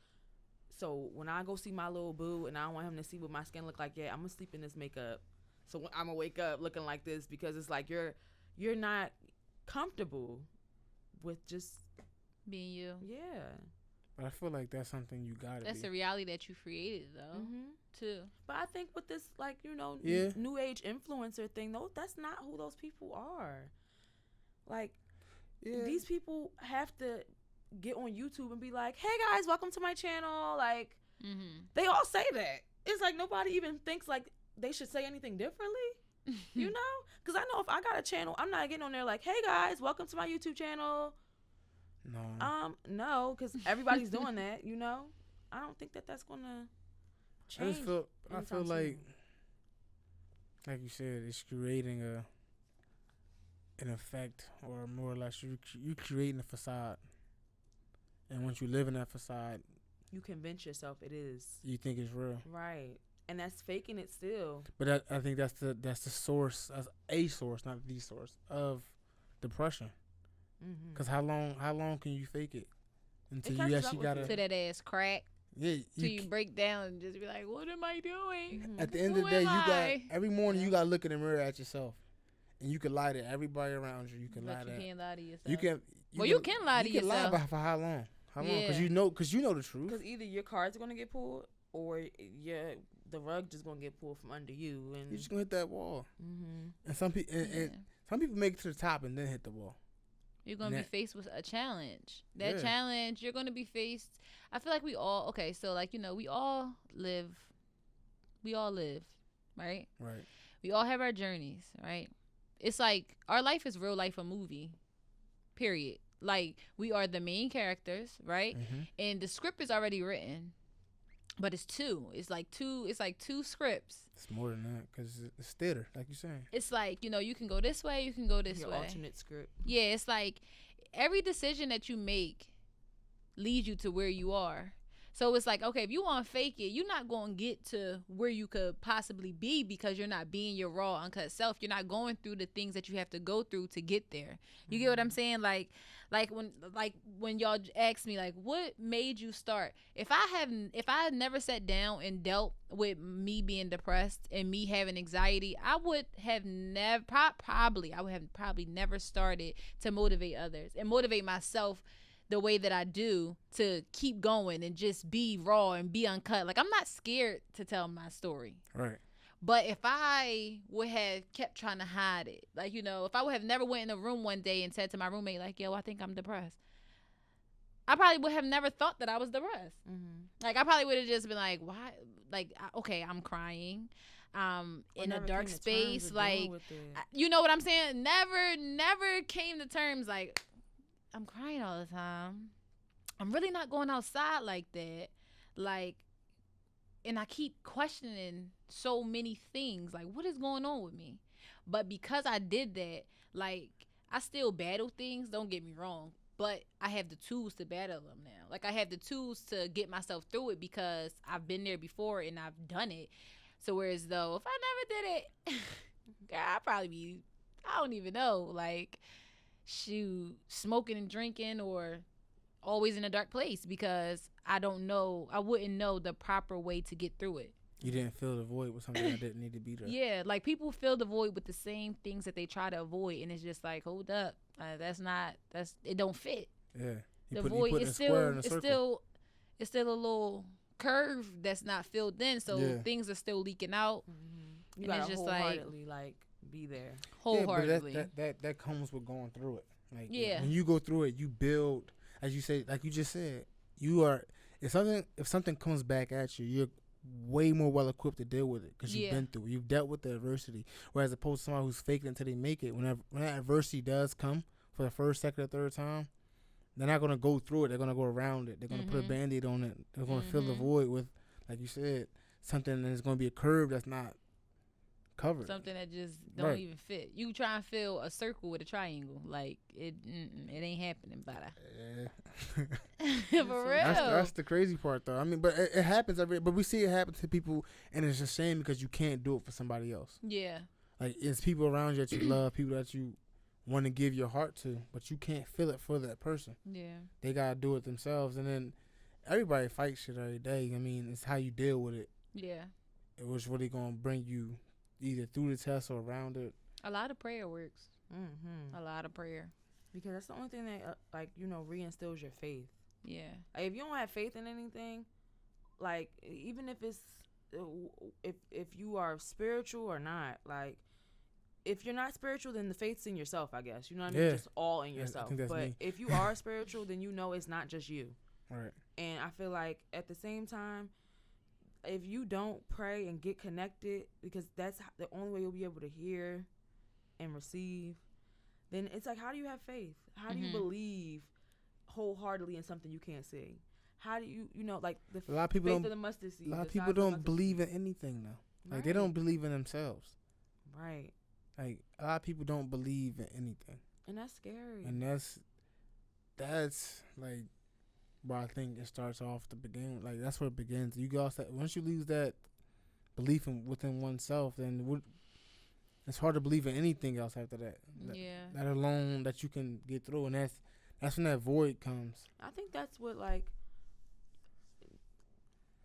So when I go see my little boo and I don't want him to see what my skin look like, yeah, I'm going to sleep in this makeup. So I'm going to wake up looking like this because it's like you're not comfortable with just being you. Yeah. But I feel like that's something you got to be. That's a reality that you created, though, too. But I think with this, like, new age influencer thing, though, that's not who those people are. Like, these people have to get on YouTube and be like, hey, guys, welcome to my channel. Like, they all say that. It's like nobody even thinks, like, they should say anything differently. Because I know if I got a channel, I'm not getting on there like, hey, guys, welcome to my YouTube channel. No, because everybody's doing that, I don't think that's going to change. I feel like you said, it's creating an effect, or more or less, you creating a facade. And once you live in that facade, you convince yourself it is. You think it's real. Right. And that's faking it still. But I think that's the source, that's a source, not the source, of depression. Because how long can you fake it until you actually got to that ass crack? Yeah. Till you break down and just be like, what am I doing? At the end of the day, every morning you got to look in the mirror at yourself. and you can lie to everybody around you. You can lie But you to. can't lie to yourself. You can. You can lie to yourself. You can lie for how long? How long? Yeah. Because you know the truth. Because either your card's gonna get pulled, or the rug just gonna get pulled from under you, and You're just gonna hit that wall. Mm-hmm. And some people, some people make it to the top and then hit the wall. You're gonna be faced with a challenge. That challenge, you're gonna be faced. I feel like we all so like we all live, right? Right. We all have our journeys, right? It's like our life is real life a movie. Period. Like we are the main characters, right? Mm-hmm. And the script is already written, but it's two. It's like two scripts. It's more than that because it's theater, like you're saying. It's like you can go this way, you can go this Your way. alternate script. Yeah, it's like every decision that you make leads you to where you are. So it's like, okay, if you want to fake it, you're not going to get to where you could possibly be because you're not being your raw, uncut self. You're not going through the things that you have to go through to get there. You get what I'm saying? Like when y'all ask me, like, what made you start? If I had never sat down and dealt with me being depressed and me having anxiety, I would have never probably never started to motivate others and motivate myself the way that I do to keep going and just be raw and be uncut. Like, I'm not scared to tell my story. Right. But if I would have kept trying to hide it, like, if I would have never went in a room one day and said to my roommate, like, yo, I think I'm depressed, I probably would have never thought that I was depressed. Mm-hmm. Like, I probably would have just been like, why? Like, okay, I'm crying. In a dark space. Like, you know what I'm saying? Never came to terms like, I'm crying all the time. I'm really not going outside like that. Like, and I keep questioning so many things. Like, what is going on with me? But because I did that, like, I still battle things. Don't get me wrong. But I have the tools to battle them now. Like, I have the tools to get myself through it because I've been there before and I've done it. So whereas though, if I never did it, girl, I'd probably be, I don't even know, like, shoot, smoking and drinking or always in a dark place because I wouldn't know the proper way to get through it. You didn't fill the void with something that didn't need to be there. Yeah, like people fill the void with the same things that they try to avoid, and it's just like, hold up, it don't fit. Yeah, The void is still a little curve that's not filled in, so things are still leaking out. Mm-hmm. You and gotta it's just wholeheartedly like be there. Wholeheartedly. Yeah, but that comes with going through it. Like, yeah, when you go through it, you build, as you say, like you just said, you are. If something comes back at you, you're way more well equipped to deal with it because you've been through it. You've dealt with the adversity. Whereas opposed to someone who's faking until they make it, when that adversity does come for the first, second, or third time, they're not gonna go through it. They're gonna go around it. They're gonna put a Band-Aid on it. They're gonna fill the void with, like you said, something that's gonna be a curve that's not covered. Something that just don't even fit. You try and fill a circle with a triangle, like it ain't happening, brother. For real. That's the crazy part, though. I mean, but it happens but we see it happen to people, and it's a shame because you can't do it for somebody else. Yeah. Like, it's people around you that you love, people that you want to give your heart to, but you can't feel it for that person. Yeah. They gotta do it themselves, and then everybody fights shit every day. I mean, it's how you deal with it. Yeah. It was really gonna bring you either through the test or around it. A lot of prayer works. Mm-hmm. A lot of prayer. Because that's the only thing that reinstills your faith. Yeah. Like, if you don't have faith in anything, like, even if it's if you are spiritual or not, like, if you're not spiritual, then the faith's in yourself, I guess. You know what I mean? Just all in yourself. I think that's but me. if you are spiritual, then you know it's not just you. Right. And I feel like at the same time, if you don't pray and get connected, because that's the only way you'll be able to hear and receive, then it's like, how do you have faith? How do you believe wholeheartedly in something you can't see? How do you like the a lot of people faith don't, of the mustard seed? A lot of people don't believe in anything, though. Like, they don't believe in themselves. Right. Like, a lot of people don't believe in anything. And that's scary. And that's like where I think it starts off to begin. Like, that's where it begins. You go once you lose that belief within oneself, then it's hard to believe in anything else after that. That alone that you can get through, and that's when that void comes. I think that's what like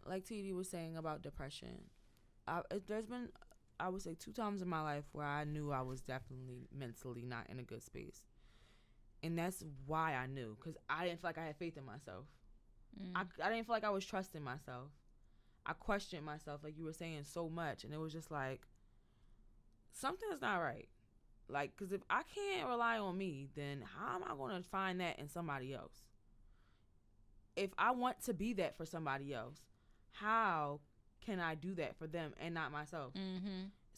TD was saying about depression. There's been I would say 2 times in my life where I knew I was definitely mentally not in a good space. And that's why I knew, because I didn't feel like I had faith in myself. I didn't feel like I was trusting myself. I questioned myself, like you were saying, so much. And it was just like, something's not right. Like, because if I can't rely on me, then how am I going to find that in somebody else? If I want to be that for somebody else, how can I do that for them and not myself?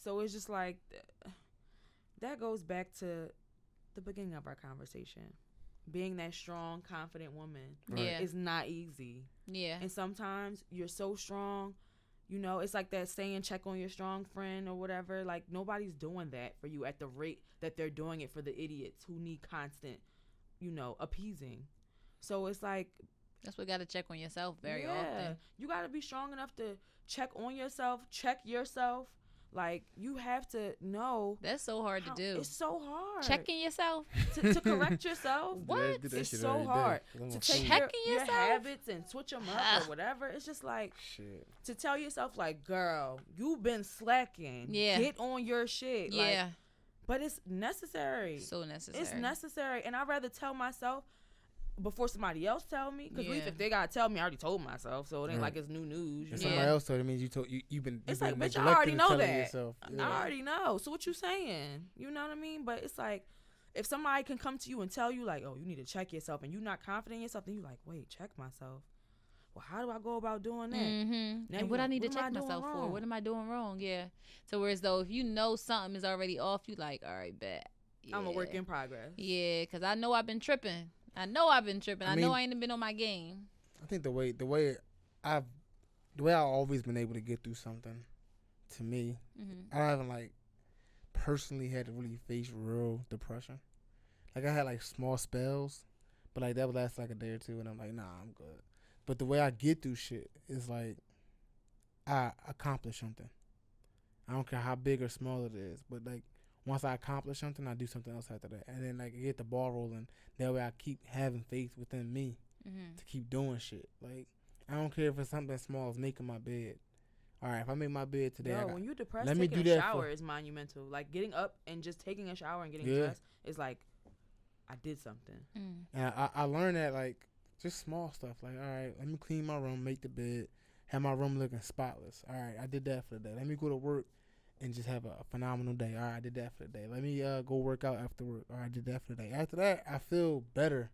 So it's just like, that goes back to the beginning of our conversation. Being that strong, confident woman is not easy. Yeah. And sometimes you're so strong, you know, it's like that saying, check on your strong friend or whatever. Like, nobody's doing that for you at the rate that they're doing it for the idiots who need constant, you know, appeasing. So it's like, that's what got to check on yourself very often. You got to be strong enough to check on yourself, check yourself. Like, you have to know. That's so hard to do. It's so hard. Checking yourself. To correct yourself. What? It's so hard. To take your habits and switch them up or whatever. It's just like, to tell yourself, like, girl, you've been slacking. Yeah. Get on your shit. Yeah. Like, but it's necessary. So necessary. It's necessary. And I'd rather tell myself before somebody else tell me, because if they gotta tell me, I already told myself, so it ain't like it's new news. And somebody else told it means you've been. It's like, bitch, I already know that. I already know. So what you saying? You know what I mean? But it's like, if somebody can come to you and tell you like, oh, you need to check yourself, and you're not confident in yourself, then you like, wait, check myself. Well, how do I go about doing that? And what I need to check myself for? What am I doing wrong? Yeah. So whereas though, if you know something is already off, you like, all right, bet. Yeah. I'm a work in progress. Yeah, because I know I've been tripping. I know I've know I ain't been on my game. I think the way I've always been able to get through something, to me, I haven't like personally had to really face real depression. Like, I had like small spells, but like that would last like a day or two, and I'm like, nah, I'm good. But the way I get through shit is like, I accomplish something. I don't care how big or small it is, but like, once I accomplish something, I do something else after that. And then, like, I get the ball rolling. That way I keep having faith within me to keep doing shit. Like, I don't care if it's something small as making my bed. All right, if I make my bed today, when you're depressed, taking a shower is monumental. Like, getting up and just taking a shower and getting dressed is like, I did something. And I learned that, like, just small stuff. Like, all right, let me clean my room, make the bed, have my room looking spotless. All right, I did that for the day. Let me go to work and just have a phenomenal day. All right, I did that for the day. Let me go work out after work. All right, I did that for the day. After that, I feel better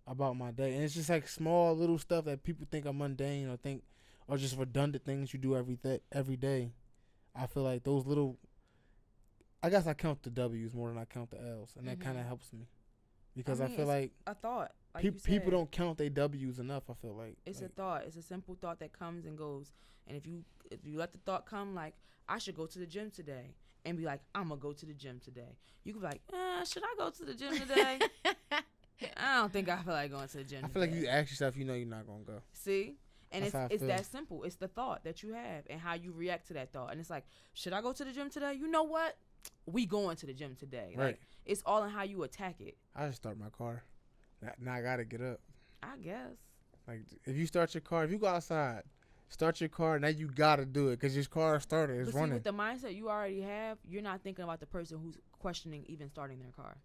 about my day. And it's just like small little stuff that people think are mundane or just redundant things you do every day. I feel like those little, I guess I count the W's more than I count the L's. And that kind of helps me. Because I feel like a thought. People don't count their W's enough, I feel like. It's a thought. It's a simple thought that comes and goes. And if you let the thought come, like, I should go to the gym today, and be like, I'm going to go to the gym today. You could be like, should I go to the gym today? I don't think I feel like going to the gym I feel today. like you ask yourself, you know you're not going to go. See? And it's that simple. It's the thought that you have and how you react to that thought. And it's like, should I go to the gym today? You know what? We going to the gym today. Right. Like, it's all in how you attack it. I just start my car. Now I got to get up. I guess. Like, if you start your car, if you go outside, start your car, now you got to do it because your car started. It's running. With the mindset you already have, you're not thinking about the person who's questioning even starting their car.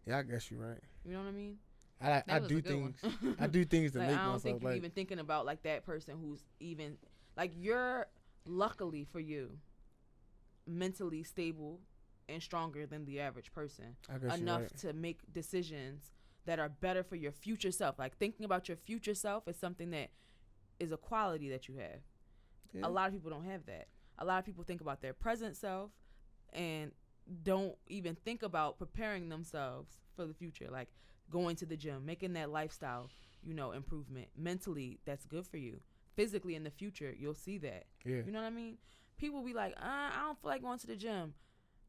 Yeah, I guess you're right. You know what I mean? I do things. I do things to like, make myself. I don't myself think you're like, even thinking about like that person who's even like you're luckily for you mentally stable and stronger than the average person enough to make decisions that are better for your future self. Like thinking about your future self is something that is a quality that you have. Yeah. A lot of people don't have that. A lot of people think about their present self and don't even think about preparing themselves for the future. Like going to the gym, making that lifestyle, improvement. Mentally, that's good for you. Physically, in the future, you'll see that. Yeah. You know what I mean? People be like, I don't feel like going to the gym,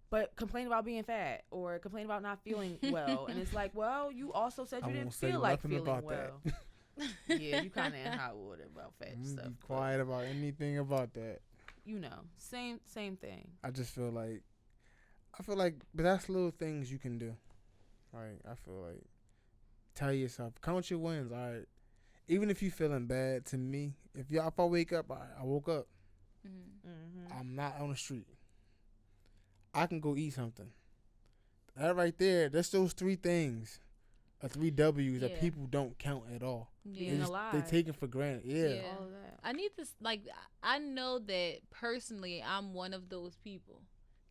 but complain about being fat or complain about not feeling well. And it's like, well, you also said you didn't feel like feeling well. Yeah, you kind of in hot water about fat stuff. Be quiet about anything about that. Same thing. I just feel like, but that's little things you can do. Like, I feel like, tell yourself, count your wins. All right, even if you feeling bad, to me, if I wake up, I woke up. Mm-hmm. I'm not on the street. I can go eat something. That right there, that's those 3 things, or 3 W's that people don't count at all. Being alive. They take it for granted. Yeah. All of that. I need this. Like, I know that personally, I'm one of those people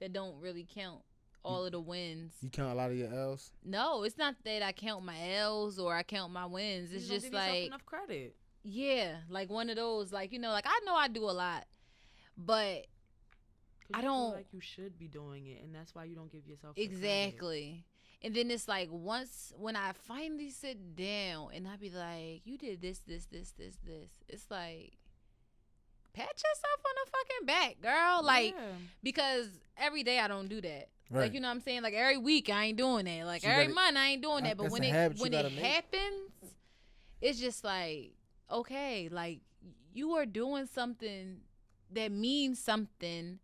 that don't really count all of the wins. You count a lot of your L's? No, it's not that I count my L's or I count my wins. It's just don't give yourself like enough credit. Yeah, like one of those. Like, you know, like I know I do a lot, but I don't feel like you should be doing it, and that's why you don't give yourself exactly. And then it's like when I finally sit down and I be like, you did this. It's like, pat yourself on the fucking back, girl. Like, because every day I don't do that. Right. Like, you know what I'm saying? Like, every week I ain't doing that. Like, every month I ain't doing that. But when it happens, it's just like, okay, like, you are doing something that means something,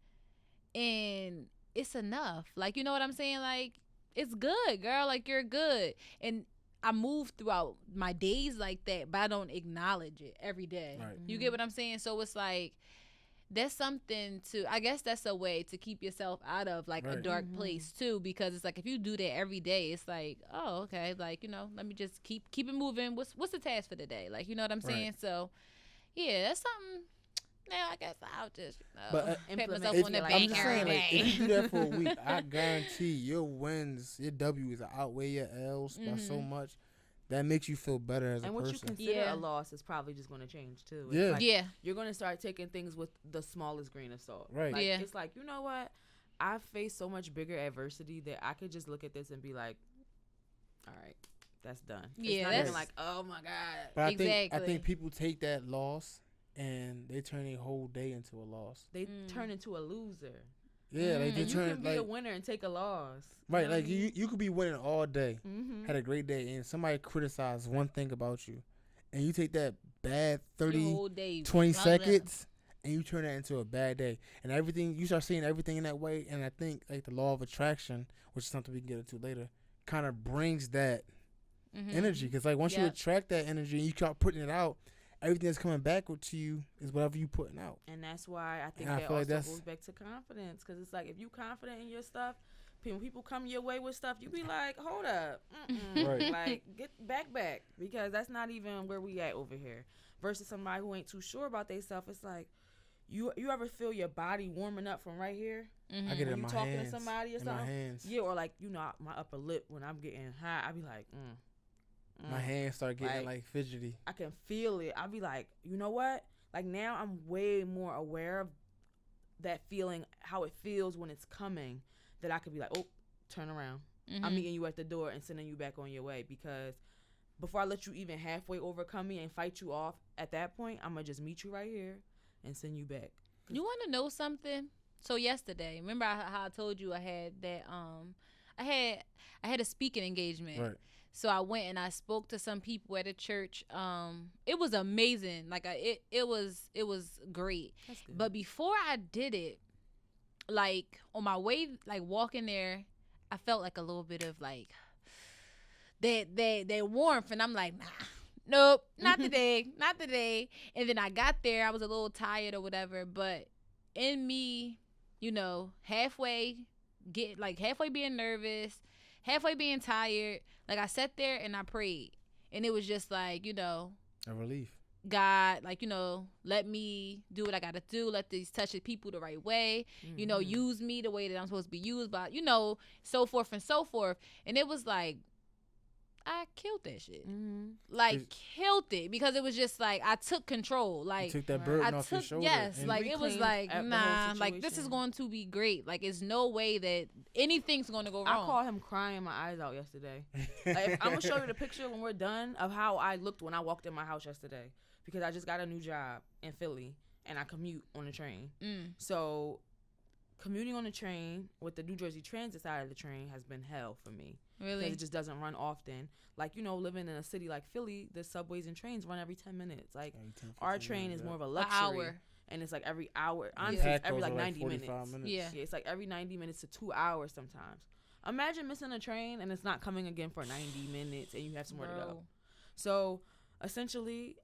and it's enough. Like, you know what I'm saying? Like, it's good, girl. Like, you're good. And I move throughout my days like that, but I don't acknowledge it every day. Right. You get what I'm saying? So it's like, that's something to, I guess that's a way to keep yourself out of like a dark place too, because it's like, if you do that every day, it's like, oh, okay, like, you know, let me just keep it moving. What's the task for the day? Like, you know what I'm saying? So yeah, that's something. Now I guess I'll just pat myself on the back every day. If you do that for a week, I guarantee your wins, your W's outweigh your L's by so much. That makes you feel better as a person. And what you consider a loss is probably just going to change too. It's Yeah. like you're going to start taking things with the smallest grain of salt. Right. Like, it's like, you know what? I've faced so much bigger adversity that I could just look at this and be like, all right, that's done. Yeah, it's not that's even like, oh my God. But exactly. I think people take that loss and they turn a whole day into a loss. They turn into a loser. Yeah, like they and turn you can be like a winner and take a loss. right. You know Like what I mean? you could be winning all day, had a great day, and somebody criticizes one thing about you, and you take that bad 30, 20 seconds, and you turn that into a bad day, and everything you start seeing everything in that way. And I think like the law of attraction, which is something we can get into later, kind of brings that energy, because like once you attract that energy and you start putting it out, everything that's coming back to you is whatever you putting out. And that's why I think and that also goes back to confidence, because it's like, if you confident in your stuff, when people come your way with stuff, you be like, hold up, Right. like get back, because that's not even where we at over here. Versus somebody who ain't too sure about themselves, it's like, you ever feel your body warming up from right here? I get it in my talking hands. to somebody or in something. my hands. Yeah, or like, you know, my upper lip when I'm getting high, I be like, my hands start getting like fidgety. I can feel it. I be like, you know what? Like, now I'm way more aware of that feeling, how it feels when it's coming, that I could be like, oh, turn around. I'm meeting you at the door and sending you back on your way, because before I let you even halfway overcome me and fight you off, at that point, I'm going to just meet you right here and send you back. You want to know something? So yesterday, remember how I told you I had that I had a speaking engagement. Right. So I went and I spoke to some people at a church. It was amazing. Like it was great. That's good. But before I did it, like on my way, like walking there, I felt like a little bit of like that warmth, and I'm like, nah, nope, not today, not today. And then I got there, I was a little tired or whatever, but in me, you know, halfway being nervous, halfway being tired, like I sat there and I prayed, and it was just like, you know, a relief. God, like, you know, let me do what I gotta do. Let these touch the people the right way. You know, use me the way that I'm supposed to be used by, you know, so forth and so forth. And it was like, I killed that shit. Like, killed it, because it was just like, I took control. Like, you took that burden off your shoulder. Yes, like it was like, nah, like this is going to be great. Like, it's no way that anything's going to go wrong. I called him crying my eyes out yesterday. Like, I'm gonna show you the picture when we're done of how I looked when I walked in my house yesterday, because I just got a new job in Philly and I commute on the train. So commuting on the train with the New Jersey Transit side of the train has been hell for me. Really? Because it just doesn't run often. Like, you know, living in a city like Philly, the subways and trains run every 10 minutes. Like, our train is more of a luxury. An hour. And it's like every hour. Honestly, it's every like 90 minutes. Yeah, it's like every 90 minutes to 2 hours sometimes. Imagine missing a train and it's not coming again for 90 minutes and you have somewhere to go. So, essentially,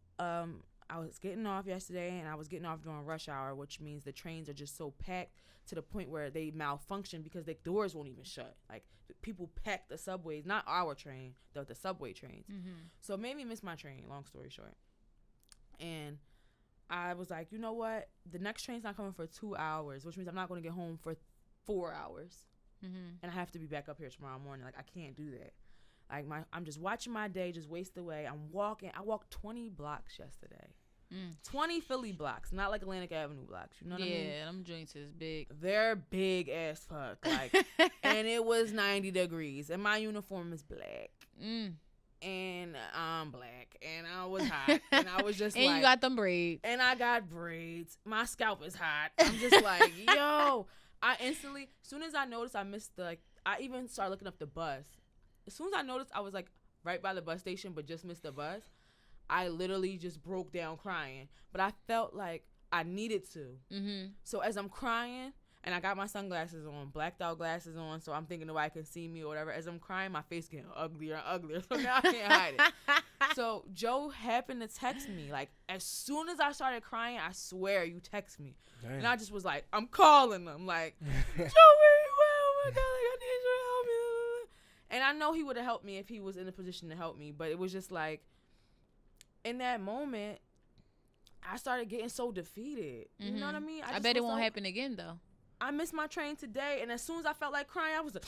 I was getting off yesterday, and I was getting off during rush hour, which means the trains are just so packed to the point where they malfunction because the doors won't even shut. Like, people pack the subways, not our train, the subway trains. So it made me miss my train, long story short. And I was like, you know what? The next train's not coming for 2 hours, which means I'm not going to get home for 4 hours. And I have to be back up here tomorrow morning. Like, I can't do that. Like, I'm just watching my day just waste away. I'm walking. I walked 20 blocks yesterday. 20 Philly blocks, not like Atlantic Avenue blocks. You know what I mean? Yeah, them joints is big. They're big as fuck. Like, and it was 90 degrees, and my uniform is black. And I'm black, and I was hot, and I was just and like, you got them braids. And I got braids. My scalp is hot. I'm just like, yo. I instantly, as soon as I noticed I missed I even started looking up the bus. As soon as I noticed I was like right by the bus station but just missed the bus, I literally just broke down crying. But I felt like I needed to. So as I'm crying, and I got my sunglasses on, blacked out glasses on, so I'm thinking nobody can see me or whatever. As I'm crying, my face getting uglier and uglier, so now I can't hide it. So Joe happened to text me. Like, as soon as I started crying, I swear, you text me. Damn. And I just was like, I'm calling them. Like, Joe, where you at? Oh my God, like, I need you to help me. And I know he would have helped me if he was in a position to help me, but it was just like, in that moment, I started getting so defeated. You know what I mean? I bet it won't happen again, though. I missed my train today, and as soon as I felt like crying, I was like,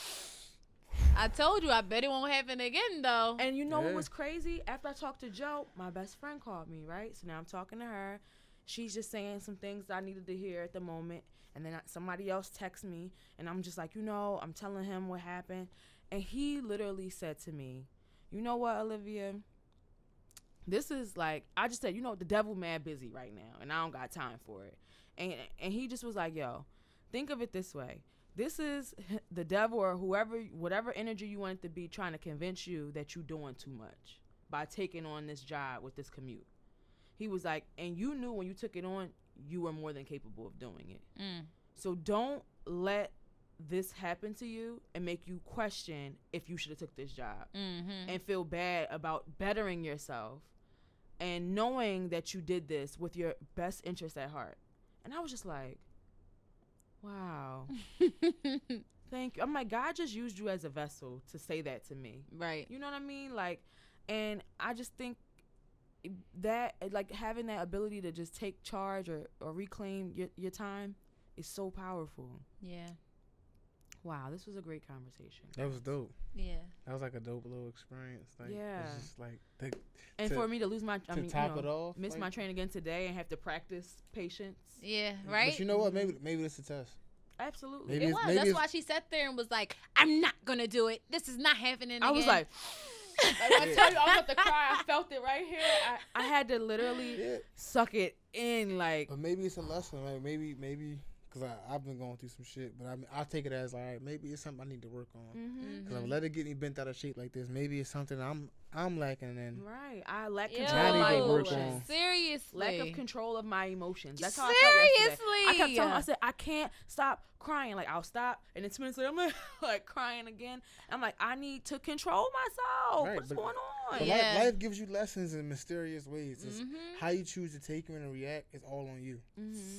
I told you, I bet it won't happen again, though. And you know what was crazy? After I talked to Joe, my best friend called me, right? So now I'm talking to her. She's just saying some things I needed to hear at the moment. And then somebody else texts me, and I'm just like, I'm telling him what happened. And he literally said to me, you know what, Olivia? This is like, I just said, the devil mad busy right now, and I don't got time for it. And he just was like, yo, think of it this way. This is the devil or whatever energy you want it to be trying to convince you that you're doing too much by taking on this job with this commute. He was like, and you knew when you took it on, you were more than capable of doing it. So don't let this happen to you and make you question if you should have took this job and feel bad about bettering yourself and knowing that you did this with your best interest at heart. And I was just like, wow. Thank you. I'm like, God just used you as a vessel to say that to me. Right. You know what I mean? Like, and I just think that, like, having that ability to just take charge or reclaim your time is so powerful. Yeah. Wow, this was a great conversation. That was dope. Yeah. That was like a dope little experience. Like, yeah. It's just like and for me to lose my, miss like, my train again today and have to practice patience. Yeah, right? But you know what? Maybe it's a test. Absolutely. It was. That's why she sat there and was like, I'm not going to do it. This is not happening again. I was like I tell you, I was about to cry. I felt it right here. I had to literally suck it in. Like, but maybe it's a lesson. Like, maybe, because I've been going through some shit. But I take it as, all right, maybe it's something I need to work on. Because I've let it get me bent out of shape like this. Maybe it's something I'm lacking in. Right. I lack control of my emotions. Seriously. Lack of control of my emotions. That's how I felt yesterday. I kept telling, I said, I can't stop crying. Like, I'll stop, and then 2 minutes later, I'm like crying again. I'm like, I need to control myself. Right, what's going on? But life gives you lessons in mysterious ways. It's how you choose to take them and react is all on you.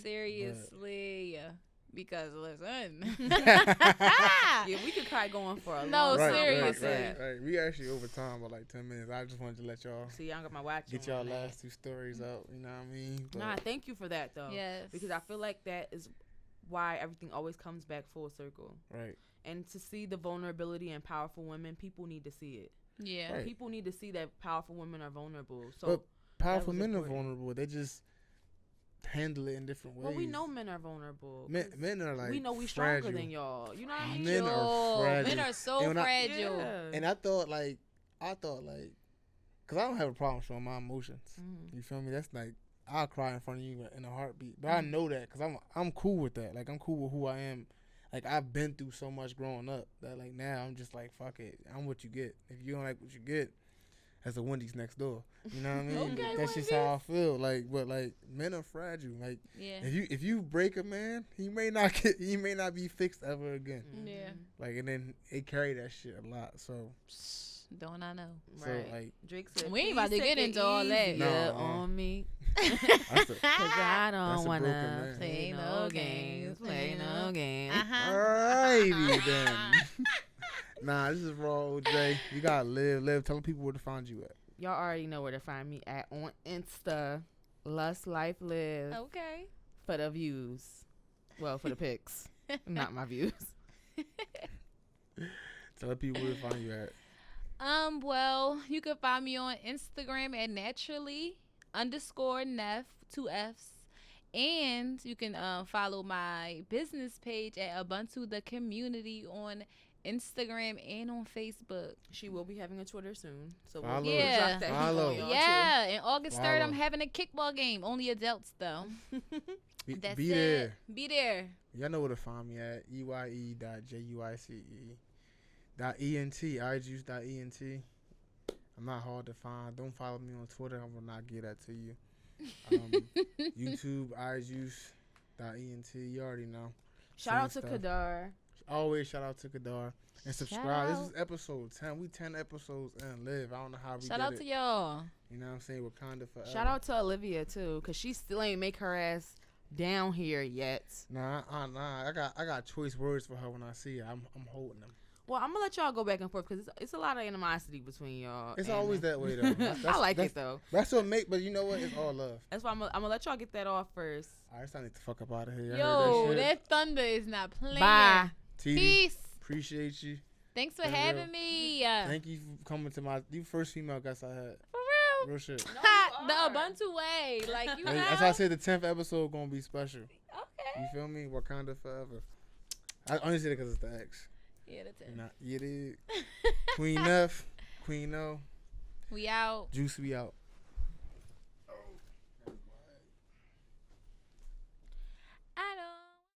Seriously. Because listen, yeah, we could cry going for a long time. Seriously. Right. We actually over time by like 10 minutes. I just wanted to let y'all see. I got my watch. Get y'all last 2 stories out. You know what I mean? But nah, thank you for that though. Yes. Because I feel like that is why everything always comes back full circle. Right. And to see the vulnerability in powerful women, people need to see it. Yeah. Right. People need to see that powerful women are vulnerable. So but powerful men are vulnerable. They just handle it in different ways. Well, we know men are vulnerable. Men are like, we know we fragile. stronger than y'all. You know what I mean? Men are fragile. Men are so fragile. And I thought like, cause I don't have a problem showing my emotions. You feel me? That's like, I'll cry in front of you in a heartbeat. But I know that cause I'm cool with that. Like, I'm cool with who I am. Like, I've been through so much growing up that like now I'm just like, fuck it. I'm what you get. If you don't like what you get, that's a Wendy's next door. You know what I mean? Okay, that's just how I feel. Like, but like, men are fragile. Like, if you break a man, he may not be fixed ever again. Yeah. Like, and then they carry that shit a lot. So Don't I know? So Right. like, Drake said, We ain't about to "Please get take into it all that." easy No, on me. that's a, Cause I That's don't a broken wanna man. play no games, play no games. alrighty then. Nah, this is raw OJ. You gotta live. Tell people where to find you at. Y'all already know where to find me at on Insta. Lust Life Live Okay. for the views. Well, for the pics, not my views. Tell people where to find you at. Well, you can find me on Instagram at naturally_Nef, 2 F's. And you can follow my business page at Ubuntu the Community on Instagram and on Facebook. She will be having a Twitter soon, so Follow. we'll Yeah. drop that Follow. heat on y'all Yeah, and August 3rd, I'm Follow. having a kickball game. Only adults, though. That's Be it. there. Be there. Y'all know where to find me at EYE.JUICE.ENT, Eye.Juice.ENT. I'm not hard to find. Don't follow me on Twitter. I will not get that to you. YouTube, Eye.Juice.ENT. You already know. Shout Same out to stuff. Kadar. Always shout out to Kadar. And subscribe. Shout This out. is episode 10. We 10 episodes and live. I don't know how we Shout did out it. to y'all. You know what I'm saying? Wakanda forever. Shout out to Olivia too, cause she still ain't make her ass down here yet. Nah. I got choice words for her when I see her. I'm holding them. Well, I'm gonna let y'all go back and forth because it's a lot of animosity between y'all. It's and- always that way though. I like it though. That's what make. But you know what? It's all love. That's why I'm gonna let y'all get that off first. All right, so I need to fuck up out of here. Y'all Yo, heard that that thunder is not playing. Bye. shit? TD, Peace. appreciate you. Thanks for For having real. me. Thank you for coming to you first female guest I had. For real. Real shit. The Ubuntu way. Like, you know. That's why I said the 10th episode gonna be special. Okay. You feel me? Wakanda forever. I only said it because it's the X. Yeah, that's it. You dig? Queen F, Queen O, We out. Juice, we out.